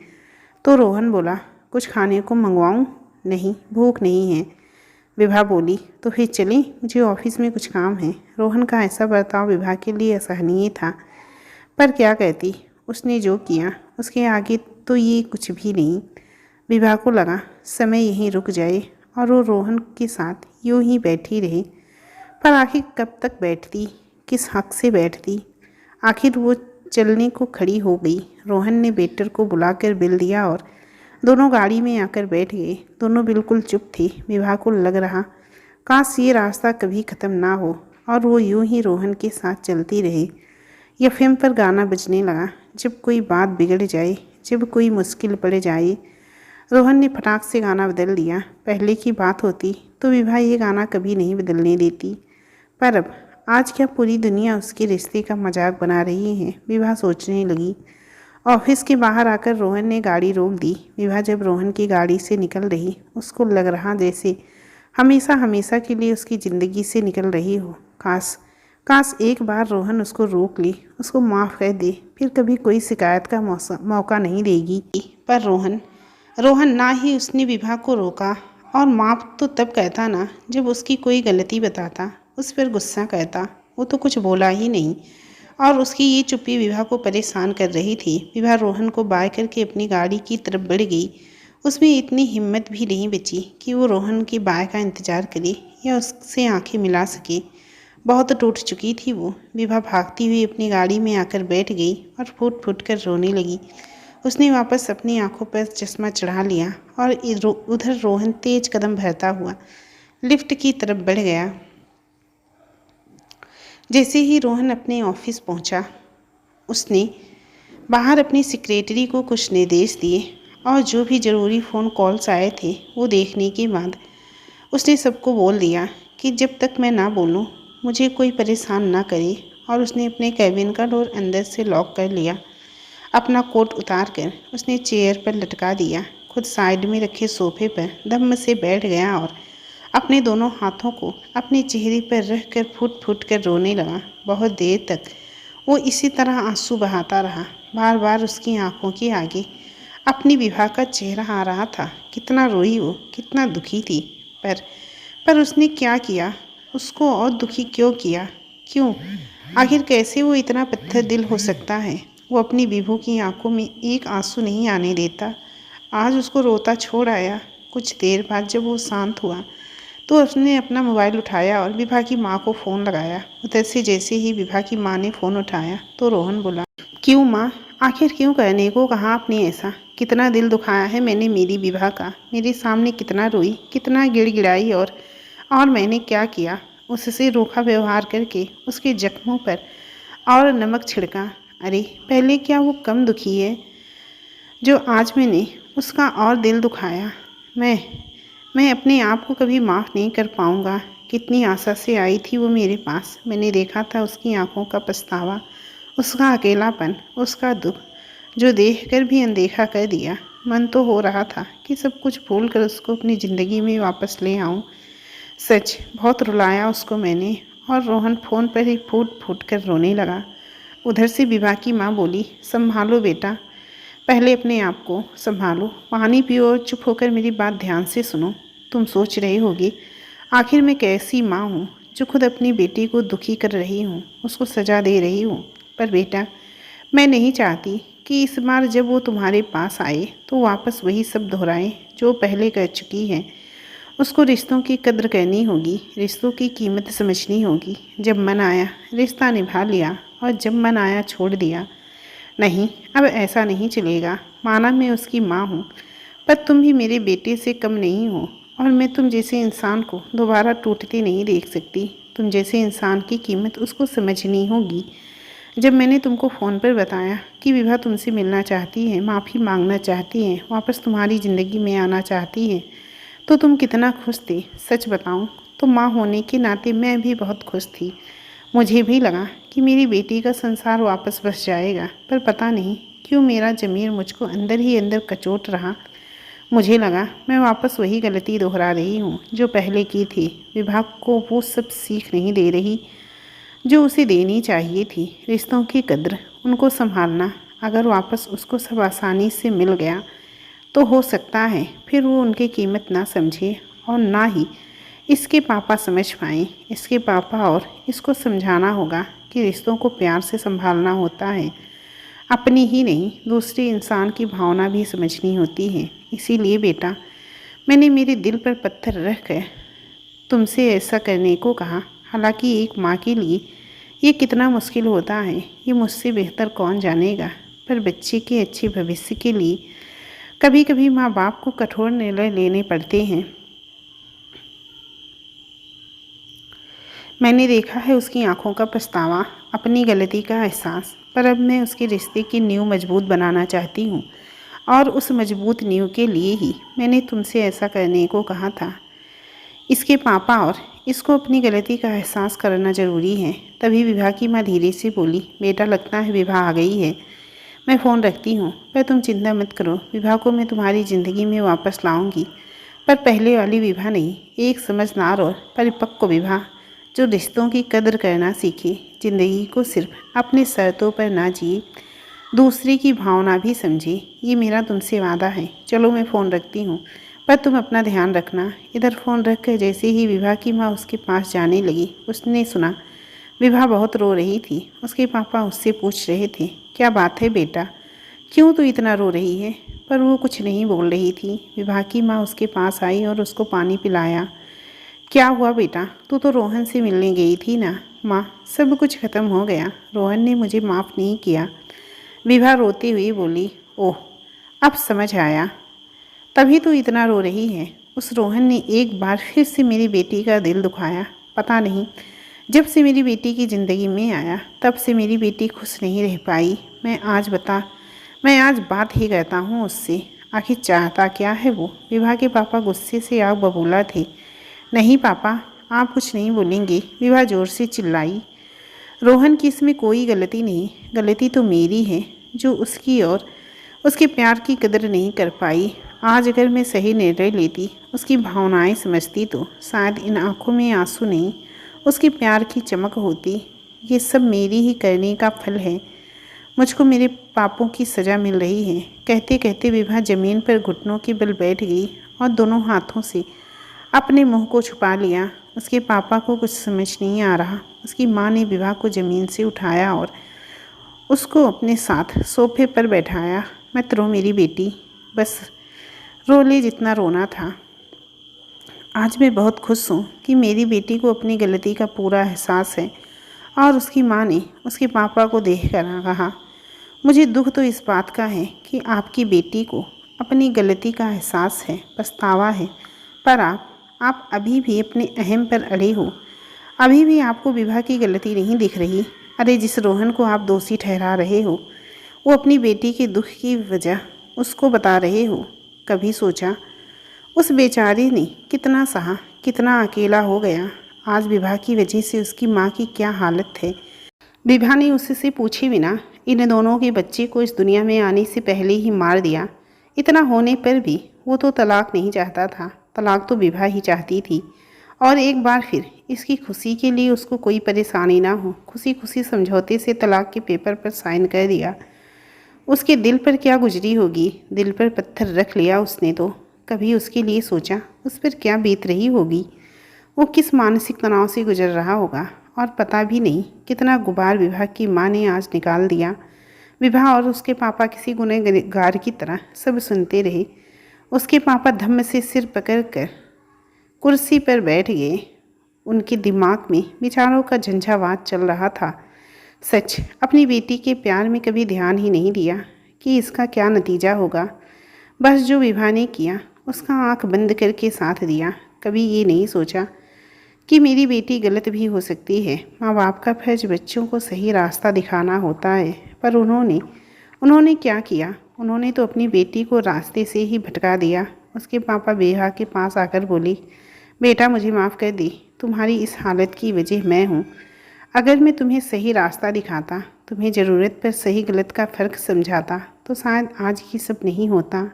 तो रोहन बोला, कुछ खाने को मंगवाऊं? नहीं, भूख नहीं है। विभा बोली, तो फिर चलें, मुझे ऑफिस में कुछ काम है। रोहन का ऐसा बर्ताव विभा के लिए असहनीय था, पर क्या कहती। उसने जो किया उसके आगे तो ये कुछ भी नहीं। विभा को लगा समय यहीं रुक जाए और वो रोहन के साथ यूं ही बैठी रहे। पर आखिर कब तक बैठती, किस हक से बैठती? आखिर वो चलने को खड़ी हो गई। रोहन ने वेटर को बुलाकर बिल दिया और दोनों गाड़ी में आकर बैठ गए। दोनों बिल्कुल चुप थे। विभा को लग रहा काश ये रास्ता कभी ख़त्म ना हो और वो यूं ही रोहन के साथ चलती रहे। एफएम पर गाना बजने लगा। जब कोई बात बिगड़ जाए, जब कोई मुश्किल पड़ जाए, रोहन ने फटाक से गाना बदल दिया। पहले की बात होती तो विभा ये गाना कभी नहीं बदलने देती, पर अब आज क्या पूरी दुनिया उसके रिश्ते का मजाक बना रही है, विभा सोचने लगी। ऑफिस के बाहर आकर रोहन ने गाड़ी रोक दी। विभा जब रोहन की गाड़ी से निकल रही, उसको लग रहा जैसे हमेशा हमेशा के लिए उसकी ज़िंदगी से निकल रही हो। काश काश एक बार रोहन उसको रोक ले, उसको माफ़ कर दे, फिर कभी कोई शिकायत का मौका नहीं देगी। पर रोहन रोहन ना ही उसने विभा को रोका, और माफ़ तो तब कहता ना जब उसकी कोई गलती बताता, उस पर गुस्सा करता। वो तो कुछ बोला ही नहीं, और उसकी ये चुप्पी विभा को परेशान कर रही थी। विभा रोहन को बाय करके अपनी गाड़ी की तरफ बढ़ गई। उसमें इतनी हिम्मत भी नहीं बची कि वो रोहन के बाय का इंतज़ार करे या उससे आंखें मिला सके। बहुत टूट चुकी थी वो। विभा भागती हुई अपनी गाड़ी में आकर बैठ गई और फूट फूट कर रोने लगी। उसने वापस अपनी आंखों पर चश्मा चढ़ा लिया और उधर रोहन तेज कदम भरता हुआ लिफ्ट की तरफ बढ़ गया। जैसे ही रोहन अपने ऑफिस पहुंचा, उसने बाहर अपनी सेक्रेटरी को कुछ निर्देश दिए और जो भी ज़रूरी फ़ोन कॉल्स आए थे वो देखने के बाद उसने सबको बोल दिया कि जब तक मैं ना बोलूं मुझे कोई परेशान ना करे। और उसने अपने कैबिन का डोर अंदर से लॉक कर लिया। अपना कोट उतार कर उसने चेयर पर लटका दिया। खुद साइड में रखे सोफे पर दम से बैठ गया और अपने दोनों हाथों को अपने चेहरे पर रख कर फूट फूट कर रोने लगा। बहुत देर तक वो इसी तरह आंसू बहाता रहा। बार बार उसकी आंखों के आगे अपनी विभा का चेहरा आ रहा था। कितना रोई वो, कितना दुखी थी। पर उसने क्या किया? उसको और दुखी क्यों किया? क्यों? आखिर कैसे वो इतना पत्थर दिल हो सकता है? वो अपनी विभू की आंखों में एक आंसू नहीं आने देता। आज उसको रोता छोड़ आया। कुछ देर बाद जब वो शांत हुआ तो उसने अपना मोबाइल उठाया और विभा की माँ को फ़ोन लगाया। उधर से जैसे ही विभा की माँ ने फ़ोन उठाया तो रोहन बोला, क्यों माँ? आखिर क्यों कहने को कहा आपने ऐसा? कितना दिल दुखाया है मैंने मेरी विभा का। मेरे सामने कितना रोई, कितना गिड़गिड़ाई, और मैंने क्या किया? उससे रूखा व्यवहार करके उसके जख्मों पर और नमक छिड़का। अरे पहले क्या वो कम दुखी है जो आज मैंने उसका और दिल दुखाया? मैं अपने आप को कभी माफ़ नहीं कर पाऊँगा। कितनी आशा से आई थी वो मेरे पास। मैंने देखा था उसकी आंखों का पछतावा, उसका अकेलापन, उसका दुख, जो देख कर भी अनदेखा कर दिया। मन तो हो रहा था कि सब कुछ भूल कर उसको अपनी ज़िंदगी में वापस ले आऊँ। सच बहुत रुलाया उसको मैंने। और रोहन फ़ोन पर ही फूट फूट कर रोने लगा। उधर से विभा की माँ बोली, संभालो बेटा, पहले अपने आप को संभालो, पानी पियो और चुप होकर मेरी बात ध्यान से सुनो। तुम सोच रहे होगे आखिर मैं कैसी माँ हूँ जो खुद अपनी बेटी को दुखी कर रही हूँ, उसको सज़ा दे रही हूँ। पर बेटा, मैं नहीं चाहती कि इस बार जब वो तुम्हारे पास आए तो वापस वही सब दोहराए जो पहले कर चुकी है। उसको रिश्तों की कद्र करनी होगी, रिश्तों की कीमत समझनी होगी। जब मन आया रिश्ता निभा लिया, और जब मन आया छोड़ दिया। नहीं, अब ऐसा नहीं चलेगा। माना मैं उसकी माँ हूँ, पर तुम भी मेरे बेटे से कम नहीं हो, और मैं तुम जैसे इंसान को दोबारा टूटते नहीं देख सकती। तुम जैसे इंसान की कीमत उसको समझनी होगी। जब मैंने तुमको फ़ोन पर बताया कि विभा तुमसे मिलना चाहती है, माफ़ी मांगना चाहती है, वापस तुम्हारी ज़िंदगी में आना चाहती है, तो तुम कितना खुश थे? सच बताऊं तो माँ होने के नाते मैं भी बहुत खुश थी। मुझे भी लगा कि मेरी बेटी का संसार वापस बस जाएगा, पर पता नहीं क्यों मेरा ज़मीर मुझको अंदर ही अंदर कचोट रहा। मुझे लगा मैं वापस वही गलती दोहरा रही हूँ जो पहले की थी। विभा को वो सब सीख नहीं दे रही जो उसे देनी चाहिए थी। रिश्तों की कद्र, उनको संभालना। अगर वापस उसको सब आसानी से मिल गया तो हो सकता है फिर वो उनकी कीमत ना समझे, और ना ही इसके पापा समझ पाएँ। इसके पापा और इसको समझाना होगा कि रिश्तों को प्यार से संभालना होता है। अपनी ही नहीं, दूसरे इंसान की भावना भी समझनी होती है। इसीलिए बेटा, मैंने मेरे दिल पर पत्थर रख कर तुमसे ऐसा करने को कहा। हालांकि एक माँ के लिए ये कितना मुश्किल होता है ये मुझसे बेहतर कौन जानेगा। पर बच्चे के अच्छे भविष्य के लिए कभी कभी माँ बाप को कठोर निर्णय लेने पड़ते हैं। मैंने देखा है उसकी आंखों का पछतावा, अपनी गलती का एहसास। पर अब मैं उसके रिश्ते की नींव मजबूत बनाना चाहती हूँ, और उस मजबूत नींव के लिए ही मैंने तुमसे ऐसा करने को कहा था। इसके पापा और इसको अपनी गलती का एहसास करना ज़रूरी है। तभी विभा की माँ धीरे से बोली, बेटा लगता है विभा आ गई है, मैं फ़ोन रखती हूँ। पर तुम चिंता मत करो, विभा को मैं तुम्हारी ज़िंदगी में वापस लाऊंगी, पर पहले वाली विभा नहीं, एक समझदार और परिपक्व विभा जो रिश्तों की कदर करना सीखे, ज़िंदगी को सिर्फ अपने शर्तों पर ना जिए, दूसरे की भावना भी समझे। ये मेरा तुमसे वादा है। चलो मैं फ़ोन रखती हूँ, पर तुम अपना ध्यान रखना। इधर फ़ोन रख कर जैसे ही विभा की माँ उसके पास जाने लगी, उसने सुना विभा बहुत रो रही थी। उसके पापा उससे पूछ रहे थे, क्या बात है बेटा, क्यों तू इतना रो रही है? पर वो कुछ नहीं बोल रही थी। विभा की माँ उसके पास आई और उसको पानी पिलाया। क्या हुआ बेटा, तू तो रोहन से मिलने गई थी ना? माँ, सब कुछ ख़त्म हो गया, रोहन ने मुझे माफ़ नहीं किया, विभा रोती हुई बोली। ओह, अब समझ आया, तभी तो इतना रो रही है। उस रोहन ने एक बार फिर से मेरी बेटी का दिल दुखाया। पता नहीं, जब से मेरी बेटी की ज़िंदगी में आया तब से मेरी बेटी खुश नहीं रह पाई। मैं आज बात ही करता हूँ उससे, आखिर चाहता क्या है वो? विभा के पापा गुस्से से आग बबूला थे। नहीं पापा, आप कुछ नहीं बोलेंगे, विभा ज़ोर से चिल्लाई। रोहन की इसमें कोई गलती नहीं, गलती तो मेरी है जो उसकी और उसके प्यार की कदर नहीं कर पाई। आज अगर मैं सही निर्णय लेती, उसकी भावनाएं समझती, तो शायद इन आंखों में आंसू नहीं, उसके प्यार की चमक होती। ये सब मेरी ही करने का फल है। मुझको मेरे पापों की सज़ा मिल रही है। कहते कहते विभा ज़मीन पर घुटनों के बल बैठ गई और दोनों हाथों से अपने मुंह को छुपा लिया। उसके पापा को कुछ समझ नहीं आ रहा। उसकी माँ ने विभा को ज़मीन से उठाया और उसको अपने साथ सोफे पर बैठाया। मत रो मेरी बेटी, बस रो ले जितना रोना था। आज मैं बहुत खुश हूँ कि मेरी बेटी को अपनी गलती का पूरा एहसास है। और उसकी माँ ने उसके पापा को देख कर कहा, मुझे दुख तो इस बात का है कि आपकी बेटी को अपनी गलती का एहसास है, पछतावा है, पर आप अभी भी अपने अहम पर अड़े हो। अभी भी आपको विभा की गलती नहीं दिख रही। अरे जिस रोहन को आप दोषी ठहरा रहे हो, वो अपनी बेटी के दुख की वजह उसको बता रहे हो। कभी सोचा उस बेचारी ने कितना सहा, कितना अकेला हो गया। आज विभा की वजह से उसकी माँ की क्या हालत है। विभा ने उससे पूछे बिना इन दोनों के बच्चे को इस दुनिया में आने से पहले ही मार दिया। इतना होने पर भी वो तो तलाक नहीं चाहता था, तलाक तो विभा ही चाहती थी। और एक बार फिर इसकी खुशी के लिए उसको कोई परेशानी ना हो, खुशी खुशी समझौते से तलाक के पेपर पर साइन कर दिया। उसके दिल पर क्या गुजरी होगी, दिल पर पत्थर रख लिया उसने तो। कभी उसके लिए सोचा उस पर क्या बीत रही होगी, वो किस मानसिक तनाव से गुजर रहा होगा। और पता भी नहीं कितना गुबार विभा की माँ ने आज निकाल दिया। विभा और उसके पापा किसी गुनहगार की तरह सब सुनते रहे। उसके पापा धम्म से सिर पकड़ कर कुर्सी पर बैठ गए। उनके दिमाग में विचारों का झंझावात चल रहा था। सच, अपनी बेटी के प्यार में कभी ध्यान ही नहीं दिया कि इसका क्या नतीजा होगा। बस जो विभा ने किया उसका आंख बंद करके साथ दिया। कभी ये नहीं सोचा कि मेरी बेटी गलत भी हो सकती है। माँ बाप का फर्ज बच्चों को सही रास्ता दिखाना होता है। पर उन्होंने क्या किया? उन्होंने तो अपनी बेटी को रास्ते से ही भटका दिया। उसके पापा विभा के पास आकर बोली, बेटा मुझे माफ़ कर दी, तुम्हारी इस हालत की वजह मैं हूँ। अगर मैं तुम्हें सही रास्ता दिखाता, तुम्हें ज़रूरत पर सही गलत का फ़र्क समझाता, तो शायद आज ये सब नहीं होता।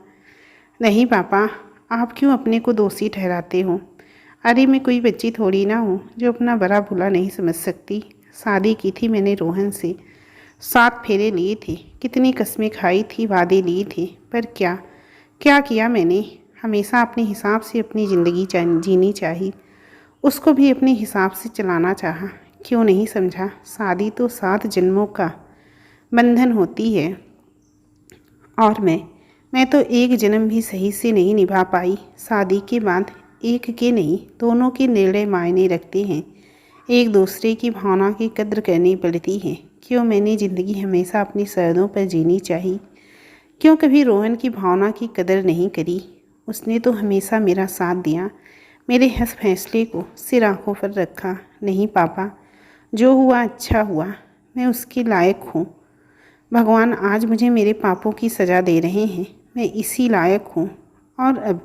नहीं पापा, आप क्यों अपने को दोषी ठहराते हो? अरे मैं कोई बच्ची थोड़ी ना हूँ जो अपना बड़ा भला नहीं समझ सकती। शादी की थी मैंने रोहन से, 7 फेरे लिए थे, कितनी कस्में खाई थी, वादे लिए थे, पर क्या क्या किया मैंने? हमेशा अपने हिसाब से अपनी ज़िंदगी जीनी चाहिए, उसको भी अपने हिसाब से चलाना चाहा। क्यों नहीं समझा? शादी तो 7 जन्मों का बंधन होती है, और मैं तो एक जन्म भी सही से नहीं निभा पाई। शादी के बाद एक के नहीं, दोनों के निर्णय मायने रखते हैं। एक दूसरे की भावना की कद्र करनी पड़ती है। क्यों मैंने ज़िंदगी हमेशा अपनी सरहदों पर जीनी चाहिए? क्यों कभी रोहन की भावना की कदर नहीं करी? उसने तो हमेशा मेरा साथ दिया, मेरे हर फैसले को सिर आंखों पर रखा। नहीं पापा, जो हुआ अच्छा हुआ, मैं उसके लायक हूँ। भगवान आज मुझे मेरे पापों की सज़ा दे रहे हैं। मैं इसी लायक हूँ। और अब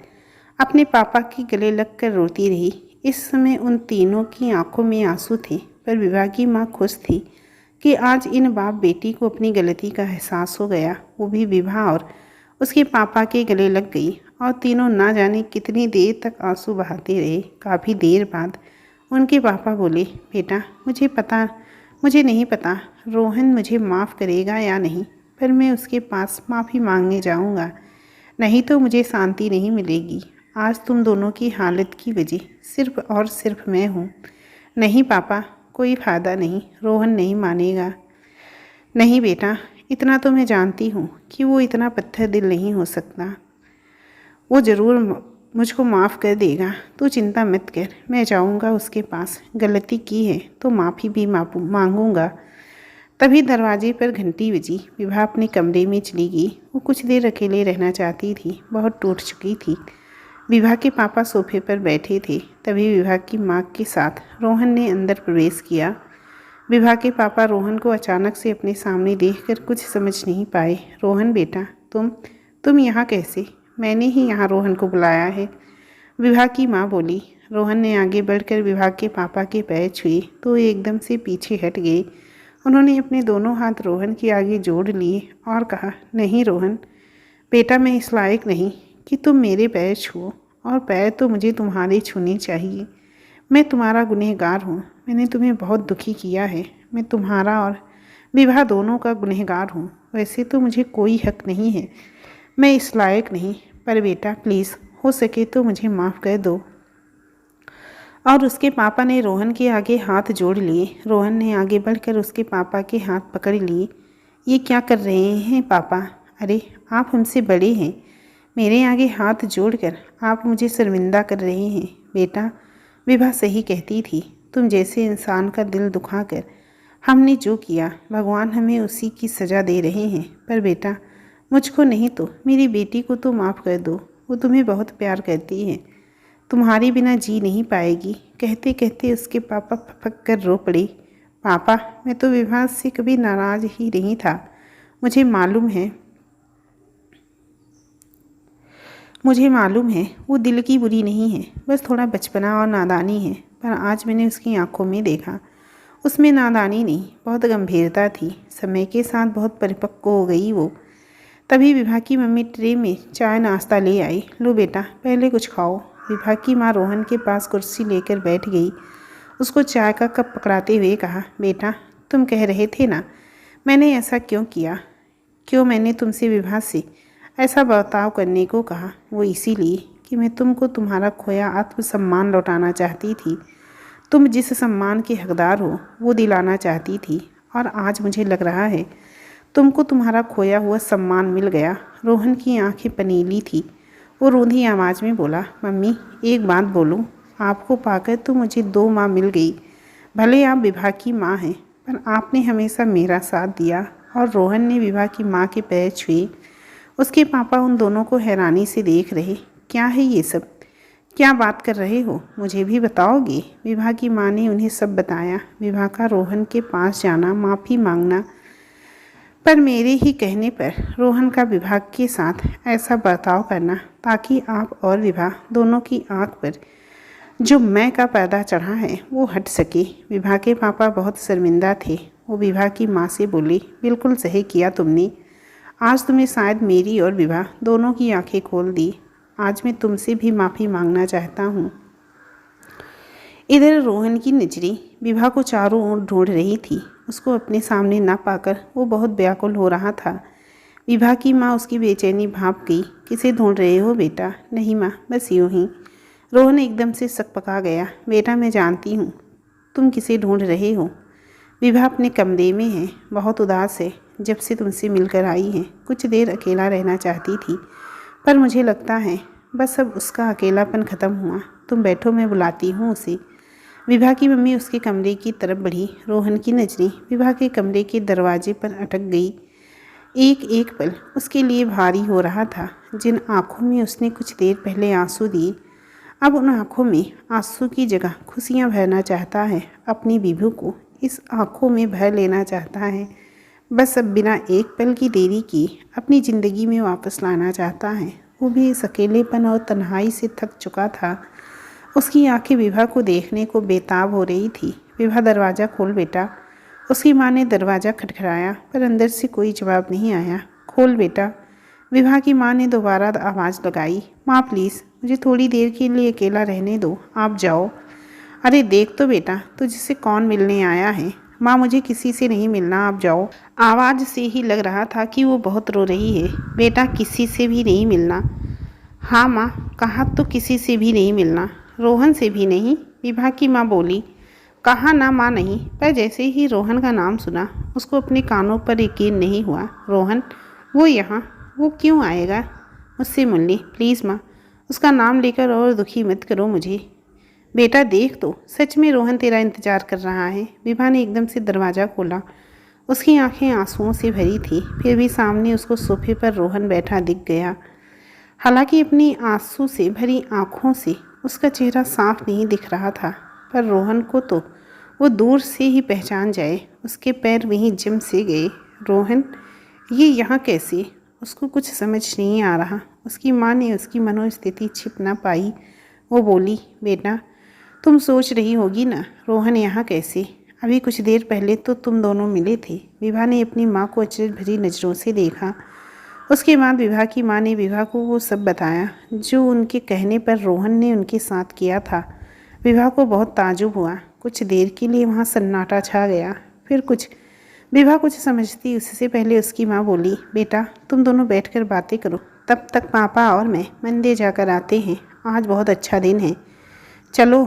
अपने पापा के गले लगकर रोती रही। इस समय उन तीनों की आंखों में आंसू थे, पर विभा की माँ खुश थी कि आज इन बाप बेटी को अपनी गलती का एहसास हो गया। वो भी विभा और उसके पापा के गले लग गई और तीनों ना जाने कितनी देर तक आंसू बहाते रहे। काफ़ी देर बाद उनके पापा बोले, बेटा मुझे नहीं पता रोहन मुझे माफ़ करेगा या नहीं, पर मैं उसके पास माफ़ी मांगने जाऊंगा, नहीं तो मुझे शांति नहीं मिलेगी। आज तुम दोनों की हालत की वजह सिर्फ और सिर्फ मैं हूँ। नहीं पापा, कोई फ़ायदा नहीं, रोहन नहीं मानेगा। नहीं बेटा, इतना तो मैं जानती हूँ कि वो इतना पत्थर दिल नहीं हो सकता। वो ज़रूर मुझको माफ़ कर देगा, तू चिंता मत कर। मैं जाऊँगा उसके पास, गलती की है तो माफ़ी भी मांगूंगा। तभी दरवाजे पर घंटी बजी। विभा अपने कमरे में चली गई। वो कुछ देर अकेले रहना चाहती थी, बहुत टूट चुकी थी। विभा के पापा सोफे पर बैठे थे। तभी विभा की माँ के साथ रोहन ने अंदर प्रवेश किया। विभा के पापा रोहन को अचानक से अपने सामने देखकर कुछ समझ नहीं पाए। रोहन बेटा, तुम यहाँ कैसे? मैंने ही यहाँ रोहन को बुलाया है, विभा की माँ बोली। रोहन ने आगे बढ़कर विभा के पापा के पैर छुए तो एकदम से पीछे हट गए। उन्होंने अपने दोनों हाथ रोहन के आगे जोड़ लिए और कहा, नहीं रोहन बेटा, मैं इस लायक नहीं कि तुम मेरे पैर छुओ, और पैर तो मुझे तुम्हारे छूने चाहिए। मैं तुम्हारा गुनहगार हूँ। मैंने तुम्हें बहुत दुखी किया है। मैं तुम्हारा और विभा दोनों का गुनहगार हूँ। वैसे तो मुझे कोई हक नहीं है, मैं इस लायक नहीं, पर बेटा प्लीज़ हो सके तो मुझे माफ़ कर दो। और उसके पापा ने रोहन के आगे हाथ जोड़ लिए। रोहन ने आगे बढ़कर उसके पापा के हाथ पकड़ लिए। ये क्या कर रहे हैं पापा? अरे आप हमसे बड़े हैं, मेरे आगे हाथ जोड़कर आप मुझे शर्मिंदा कर रहे हैं। बेटा, विभा सही कहती थी, तुम जैसे इंसान का दिल दुखाकर हमने जो किया, भगवान हमें उसी की सज़ा दे रहे हैं। पर बेटा, मुझको नहीं तो मेरी बेटी को तो माफ़ कर दो। वो तुम्हें बहुत प्यार करती है, तुम्हारे बिना जी नहीं पाएगी। कहते कहते उसके पापा फपक कर रो पड़े। पापा, मैं तो विभा से कभी नाराज़ ही नहीं था। मुझे मालूम है वो दिल की बुरी नहीं है, बस थोड़ा बचपना और नादानी है। पर आज मैंने उसकी आंखों में देखा, उसमें नादानी नहीं, बहुत गंभीरता थी। समय के साथ बहुत परिपक्व हो गई वो। तभी विभा की मम्मी ट्रे में चाय नाश्ता ले आई। लो बेटा, पहले कुछ खाओ। विभा की माँ रोहन के पास कुर्सी लेकर बैठ गई। उसको चाय का कप पकड़ाते हुए कहा, बेटा तुम कह रहे थे ना मैंने ऐसा क्यों किया, क्यों मैंने तुमसे विभा से ऐसा बर्ताव करने को कहा? वो इसीलिए कि मैं तुमको तुम्हारा खोया आत्मसम्मान लौटाना चाहती थी। तुम जिस सम्मान के हकदार हो वो दिलाना चाहती थी, और आज मुझे लग रहा है तुमको तुम्हारा खोया हुआ सम्मान मिल गया। रोहन की आंखें पनीली थी। वो रूंधी आवाज़ में बोला, मम्मी एक बात बोलूं, आपको पाकर तो मुझे 2 माँ मिल गई। भले आप विभा की माँ हैं, पर आपने हमेशा मेरा साथ दिया। और रोहन ने विभा की माँ के पैर छुए। उसके पापा उन दोनों को हैरानी से देख रहे। क्या है ये सब? क्या बात कर रहे हो? मुझे भी बताओगे? विभा की माँ ने उन्हें सब बताया। विभा का रोहन के पास जाना, माफ़ी मांगना, पर मेरे ही कहने पर रोहन का विभा के साथ ऐसा बर्ताव करना ताकि आप और विभा दोनों की आंख पर जो मैं का पर्दा चढ़ा है वो हट सके। विभा के पापा बहुत शर्मिंदा थे। वो विभा की माँ से बोले, बिल्कुल सही किया तुमने। आज तुमने शायद मेरी और विभा दोनों की आंखें खोल दी। आज मैं तुमसे भी माफ़ी मांगना चाहता हूँ। इधर रोहन की नजरें विभा को चारों ओर ढूंढ रही थी। उसको अपने सामने ना पाकर वो बहुत व्याकुल हो रहा था। विभा की माँ उसकी बेचैनी भाप गई। किसे ढूंढ रहे हो बेटा? नहीं माँ, बस यूँ ही। रोहन एकदम से सकपका गया। बेटा मैं जानती हूँ तुम किसे ढूंढ रहे हो। विभा अपने कमरे में है, बहुत उदास है। जब से तुमसे मिलकर आई है कुछ देर अकेला रहना चाहती थी, पर मुझे लगता है बस अब उसका अकेलापन ख़त्म हुआ। तुम बैठो, मैं बुलाती हूँ उसे। विभा की मम्मी उसके कमरे की तरफ बढ़ी। रोहन की नज़रें विभा के कमरे के दरवाजे पर अटक गई। एक एक पल उसके लिए भारी हो रहा था। जिन आँखों में उसने कुछ देर पहले आंसू दिए, अब उन आँखों में आंसू की जगह खुशियाँ भरना चाहता है। अपनी विभू को इस आँखों में भर लेना चाहता है। बस अब बिना एक पल की देरी की अपनी ज़िंदगी में वापस लाना चाहता है। वो भी इस अकेलेपन और तन्हाई से थक चुका था। उसकी आंखें विभा को देखने को बेताब हो रही थी। विभा, दरवाज़ा खोल बेटा। उसकी माँ ने दरवाज़ा खटखटाया पर अंदर से कोई जवाब नहीं आया। खोल बेटा। विभा की माँ ने दोबारा आवाज़ लगाई। माँ प्लीज़, मुझे थोड़ी देर के लिए अकेला रहने दो, आप जाओ। अरे देख तो बेटा, तुझसे कौन मिलने आया है। माँ, मुझे किसी से नहीं मिलना, आप जाओ। आवाज़ से ही लग रहा था कि वो बहुत रो रही है। बेटा, किसी से भी नहीं मिलना। हाँ माँ, कहा तो किसी से भी नहीं मिलना। रोहन से भी नहीं, विभा की माँ बोली। कहा ना माँ नहीं, पर जैसे ही रोहन का नाम सुना उसको अपने कानों पर यकीन नहीं हुआ। रोहन, वो यहाँ, वो क्यों आएगा मुझसे मिलने? प्लीज़ माँ, उसका नाम लेकर और दुखी मत करो मुझे। बेटा देख तो, सच में रोहन तेरा इंतज़ार कर रहा है। विभा ने एकदम से दरवाज़ा खोला। उसकी आंखें आंसुओं से भरी थी, फिर भी सामने उसको सोफे पर रोहन बैठा दिख गया। हालांकि अपनी आंसू से भरी आंखों से उसका चेहरा साफ नहीं दिख रहा था, पर रोहन को तो वो दूर से ही पहचान जाए। उसके पैर वहीं जम से गए। रोहन, ये यहाँ कैसे? उसको कुछ समझ नहीं आ रहा। उसकी माँ ने उसकी मनोस्थिति छिप ना पाई। वो बोली, बेटा तुम सोच रही होगी ना, रोहन यहाँ कैसे? अभी कुछ देर पहले तो तुम दोनों मिले थे। विभा ने अपनी माँ को अचरज भरी नज़रों से देखा। उसके बाद विभा की माँ ने विभा को वो सब बताया जो उनके कहने पर रोहन ने उनके साथ किया था। विभा को बहुत ताजुब हुआ। कुछ देर के लिए वहाँ सन्नाटा छा गया। फिर विभा कुछ समझती उससे पहले उसकी माँ बोली, बेटा तुम दोनों बैठकर बातें करो, तब तक पापा और मैं मंदिर जाकर आते हैं। आज बहुत अच्छा दिन है, चलो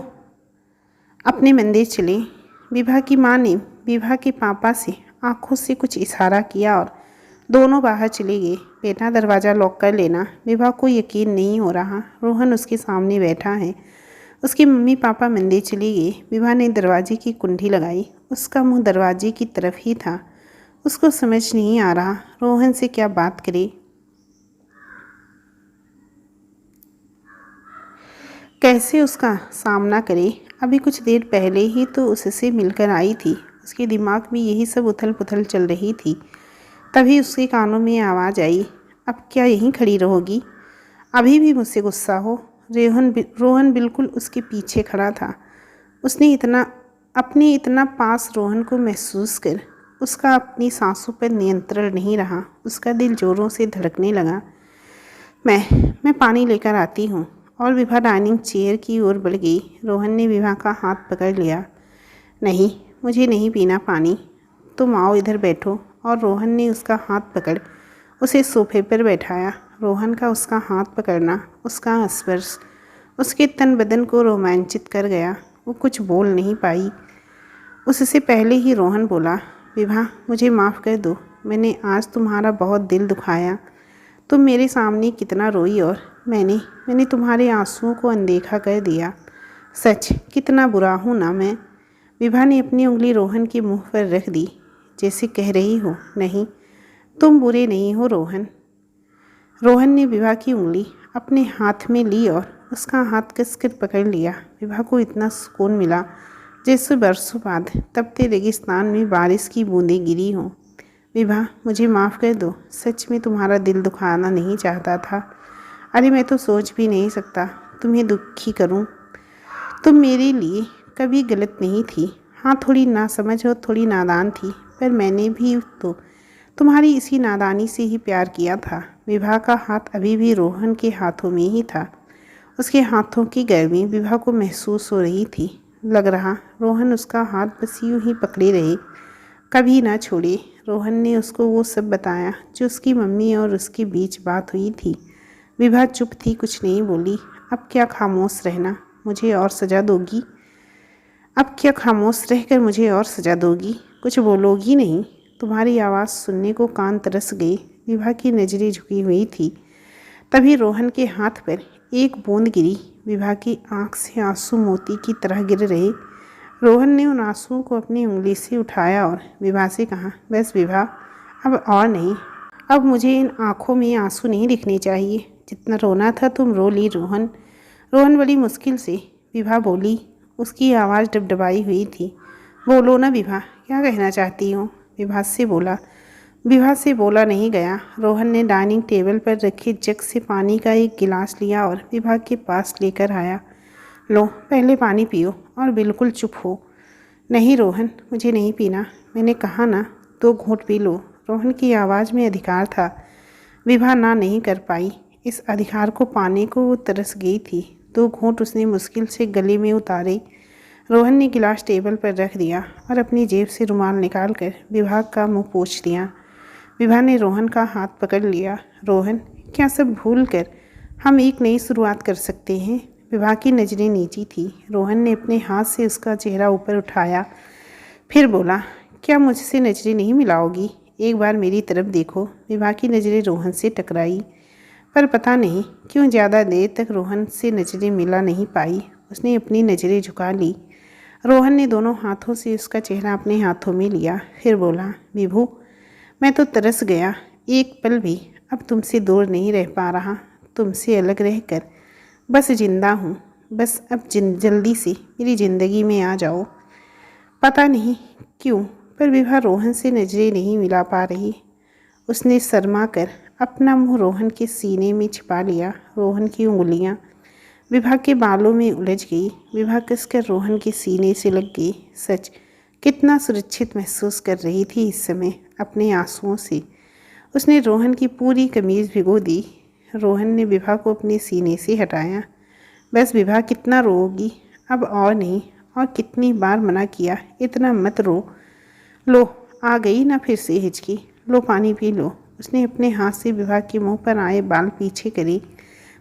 अपने मंदिर चलें। विभा की माँ ने विभा के पापा से आंखों से कुछ इशारा किया और दोनों बाहर चले गए। बेटा दरवाज़ा लॉक कर लेना। विभा को यकीन नहीं हो रहा, रोहन उसके सामने बैठा है। उसके मम्मी पापा मंदिर चले गए। विभा ने दरवाजे की कुंडी लगाई। उसका मुंह दरवाजे की तरफ ही था। उसको समझ नहीं आ रहा रोहन से क्या बात करे, कैसे उसका सामना करे। अभी कुछ देर पहले ही तो उससे मिलकर आई थी। उसके दिमाग में यही सब उथल पुथल चल रही थी। तभी उसके कानों में आवाज़ आई, अब क्या यहीं खड़ी रहोगी? अभी भी मुझसे गुस्सा हो? रोहन बिल्कुल उसके पीछे खड़ा था। उसने अपने इतना पास रोहन को महसूस कर उसका अपनी सांसों पर नियंत्रण नहीं रहा। उसका दिल जोरों से धड़कने लगा। मैं पानी लेकर आती हूँ। और विभा डाइनिंग चेयर की ओर बढ़ गई। रोहन ने विभा का हाथ पकड़ लिया। नहीं, मुझे नहीं पीना पानी, तुम आओ इधर बैठो। और रोहन ने उसका हाथ पकड़ उसे सोफे पर बैठाया। रोहन का उसका हाथ पकड़ना, उसका स्पर्श उसके तन बदन को रोमांचित कर गया। वो कुछ बोल नहीं पाई। उससे पहले ही रोहन बोला, विभा मुझे माफ़ कर दो, मैंने आज तुम्हारा बहुत दिल दुखाया। तुम मेरे सामने कितना रोई और मैंने तुम्हारे आंसुओं को अनदेखा कर दिया। सच कितना बुरा हूँ ना मैं। विभा ने अपनी उंगली रोहन के मुंह पर रख दी, जैसे कह रही हो, नहीं तुम बुरे नहीं हो रोहन। रोहन ने विभा की उंगली अपने हाथ में ली और उसका हाथ कसकर पकड़ लिया। विभा को इतना सुकून मिला जैसे बरसों बाद तपते रेगिस्तान में बारिश की बूंदें गिरी हों। विभा मुझे माफ़ कर दो, सच में तुम्हारा दिल दुखाना नहीं चाहता था। अरे मैं तो सोच भी नहीं सकता तुम्हें दुखी करूं। तुम मेरे लिए कभी गलत नहीं थी। हाँ, थोड़ी नासमझ और थोड़ी नादान थी, पर मैंने भी तो तुम्हारी इसी नादानी से ही प्यार किया था। विभा का हाथ अभी भी रोहन के हाथों में ही था। उसके हाथों की गर्मी विभा को महसूस हो रही थी। लग रहा रोहन उसका हाथ बस यूं ही पकड़े रहे, कभी ना छोड़े। रोहन ने उसको वो सब बताया जो उसकी मम्मी और उसके बीच बात हुई थी। विभा चुप थी, कुछ नहीं बोली। अब क्या खामोश रहना, मुझे और सज़ा दोगी? अब क्या खामोश रहकर मुझे और सज़ा दोगी? कुछ बोलोगी नहीं? तुम्हारी आवाज़ सुनने को कान तरस गए। विभा की नज़रें झुकी हुई थी। तभी रोहन के हाथ पर एक बूंद गिरी। विभा की आंख से आंसू मोती की तरह गिर रहे। रोहन ने उन आंसुओं को अपनी उंगली से उठाया और विभा से कहा, बस विभा, अब और नहीं। अब मुझे इन आँखों में आंसू नहीं दिखने चाहिए। जितना रोना था तुम रो ली रोहन। रोहन बड़ी मुश्किल से विभा बोली। उसकी आवाज़ डबडबाई हुई थी। बोलो ना विभा, क्या कहना चाहती हो? विभा से बोला, विभा से बोला नहीं गया। रोहन ने डाइनिंग टेबल पर रखे जग से पानी का एक गिलास लिया और विभा के पास लेकर आया। लो, पहले पानी पियो और बिल्कुल चुप हो। नहीं रोहन, मुझे नहीं पीना। मैंने कहा ना, 2 घूंट पी लो। रोहन की आवाज़ में अधिकार था। विभा ना नहीं कर पाई। इस अधिकार को पाने को वो तरस गई थी। 2 घूंट उसने मुश्किल से गले में उतारे। रोहन ने गिलास टेबल पर रख दिया और अपनी जेब से रुमाल निकालकर विभा का मुंह पोंछ दिया। विभा ने रोहन का हाथ पकड़ लिया। रोहन, क्या सब भूल कर हम एक नई शुरुआत कर सकते हैं? विभा की नज़रें नीची थी। रोहन ने अपने हाथ से उसका चेहरा ऊपर उठाया, फिर बोला, क्या मुझसे नज़रें नहीं मिलाओगी? एक बार मेरी तरफ देखो। विभा की नज़रें रोहन से टकराई, पर पता नहीं क्यों ज़्यादा देर तक रोहन से नज़रें मिला नहीं पाई। उसने अपनी नज़रें झुका ली। रोहन ने दोनों हाथों से उसका चेहरा अपने हाथों में लिया, फिर बोला, विभू, मैं तो तरस गया। एक पल भी अब तुमसे दूर नहीं रह पा रहा। तुमसे अलग रहकर बस जिंदा हूँ। बस अब जल्दी से मेरी ज़िंदगी में आ जाओ। पता नहीं क्यों, पर विभा रोहन से नज़रें नहीं मिला पा रही। उसने शर्मा कर अपना मुंह रोहन के सीने में छिपा लिया। रोहन की उंगलियां विभा के बालों में उलझ गई। विभा कसकर रोहन के सीने से लग गई। सच, कितना सुरक्षित महसूस कर रही थी इस समय अपने आंसुओं से। उसने रोहन की पूरी कमीज़ भिगो दी। रोहन ने विभा को अपने सीने से हटाया। बस विभा, कितना रोओगी? अब और नहीं। और कितनी बार मना किया, इतना मत रो। लो, आ गई ना फिर से हिचकी। लो, पानी पी लो। उसने अपने हाथ से विभा के मुंह पर आए बाल पीछे करे,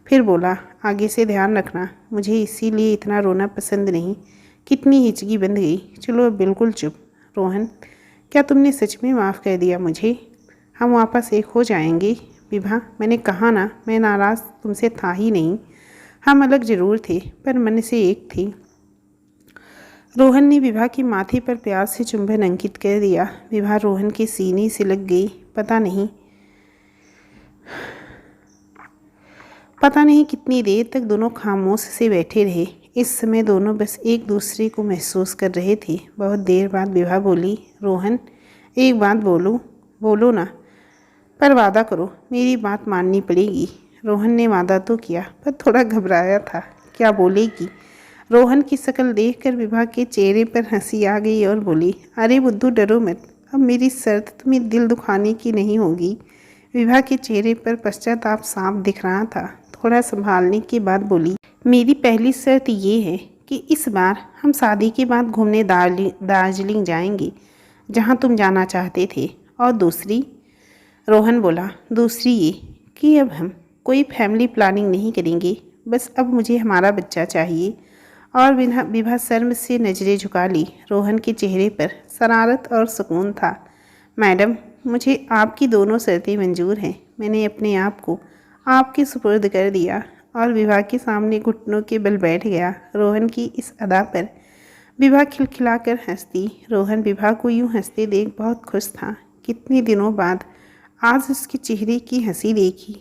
फिर बोला, आगे से ध्यान रखना। मुझे इसीलिए इतना रोना पसंद नहीं। कितनी हिचकी बंध गई। चलो अब बिल्कुल चुप। रोहन, क्या तुमने सच में माफ़ कर दिया मुझे? हम वापस एक हो जाएंगे। विभा, मैंने कहा ना, मैं नाराज़ तुमसे था ही नहीं। हम अलग ज़रूर थे, पर मन से एक थे। रोहन ने विभा के माथे पर प्यार से चुंबन अंकित कर दिया। विभा रोहन के सीने से लग गई। पता नहीं कितनी देर तक दोनों खामोश से बैठे रहे। इस समय दोनों बस एक दूसरे को महसूस कर रहे थे। बहुत देर बाद विभा बोली, रोहन, एक बात बोलो ना, पर वादा करो, मेरी बात माननी पड़ेगी। रोहन ने वादा तो किया, पर थोड़ा घबराया था। क्या बोलेगी? रोहन की शक्ल देखकर विभा के चेहरे पर हंसी आ गई और बोली, अरे बुद्धू, डरो मत। अब मेरी शर्त तुम्हें दिल दुखाने की नहीं होगी। विभा के चेहरे पर पश्चाताप साफ दिख रहा था। थोड़ा संभालने के बाद बोली, मेरी पहली शर्त ये है कि इस बार हम शादी के बाद घूमने दार्जिलिंग जाएंगे, जहाँ तुम जाना चाहते थे। और दूसरी? रोहन बोला, दूसरी ये कि अब हम कोई फैमिली प्लानिंग नहीं करेंगे। बस अब मुझे हमारा बच्चा चाहिए। और विभा शर्म से नज़रें झुका ली। रोहन के चेहरे पर शरारत और सुकून था। मैडम, मुझे आपकी दोनों शर्तें मंजूर हैं। मैंने अपने आप को आपके सुपुर्द कर दिया। और विभा के सामने घुटनों के बल बैठ गया। रोहन की इस अदा पर विभा खिलखिलाकर हंसती। रोहन विभा को यूं हंसते देख बहुत खुश था। कितने दिनों बाद आज उसके चेहरे की हंसी देखी।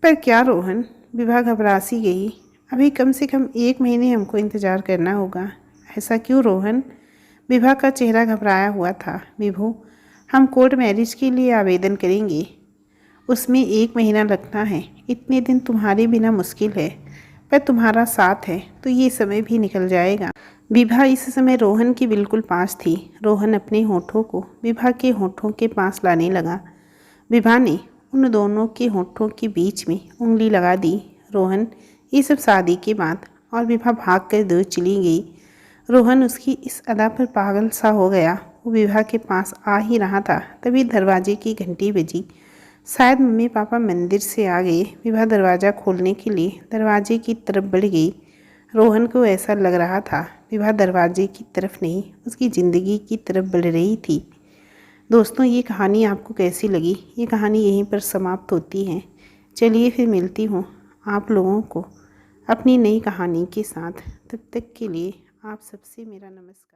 पर क्या रोहन? विभा घबरा सी गई। अभी कम से कम 1 महीने हमको इंतज़ार करना होगा। ऐसा क्यों रोहन? विभा का चेहरा घबराया हुआ था। विभू, हम कोर्ट मैरिज के लिए आवेदन करेंगे। उसमें 1 महीना लगता है। इतने दिन तुम्हारे बिना मुश्किल है, पर तुम्हारा साथ है तो ये समय भी निकल जाएगा। विभा इस समय रोहन के बिल्कुल पास थी। रोहन अपने होठों को विभा के होठों के पास लाने लगा। विभा ने उन दोनों के होठों के बीच में उंगली लगा दी। रोहन, ये सब शादी के बाद। और विभा भागकर दूर चली गई। रोहन उसकी इस अदा पर पागल सा हो गया। वो विभा के पास आ ही रहा था, तभी दरवाजे की घंटी बजी। शायद मम्मी पापा मंदिर से आ गए। विभा दरवाज़ा खोलने के लिए दरवाजे की तरफ बढ़ गई। रोहन को ऐसा लग रहा था विभा दरवाजे की तरफ नहीं, उसकी ज़िंदगी की तरफ बढ़ रही थी। दोस्तों, ये कहानी आपको कैसी लगी? ये कहानी यहीं पर समाप्त होती है। चलिए फिर मिलती हूँ आप लोगों को अपनी नई कहानी के साथ। तब तक के लिए आप सबसे मेरा नमस्कार।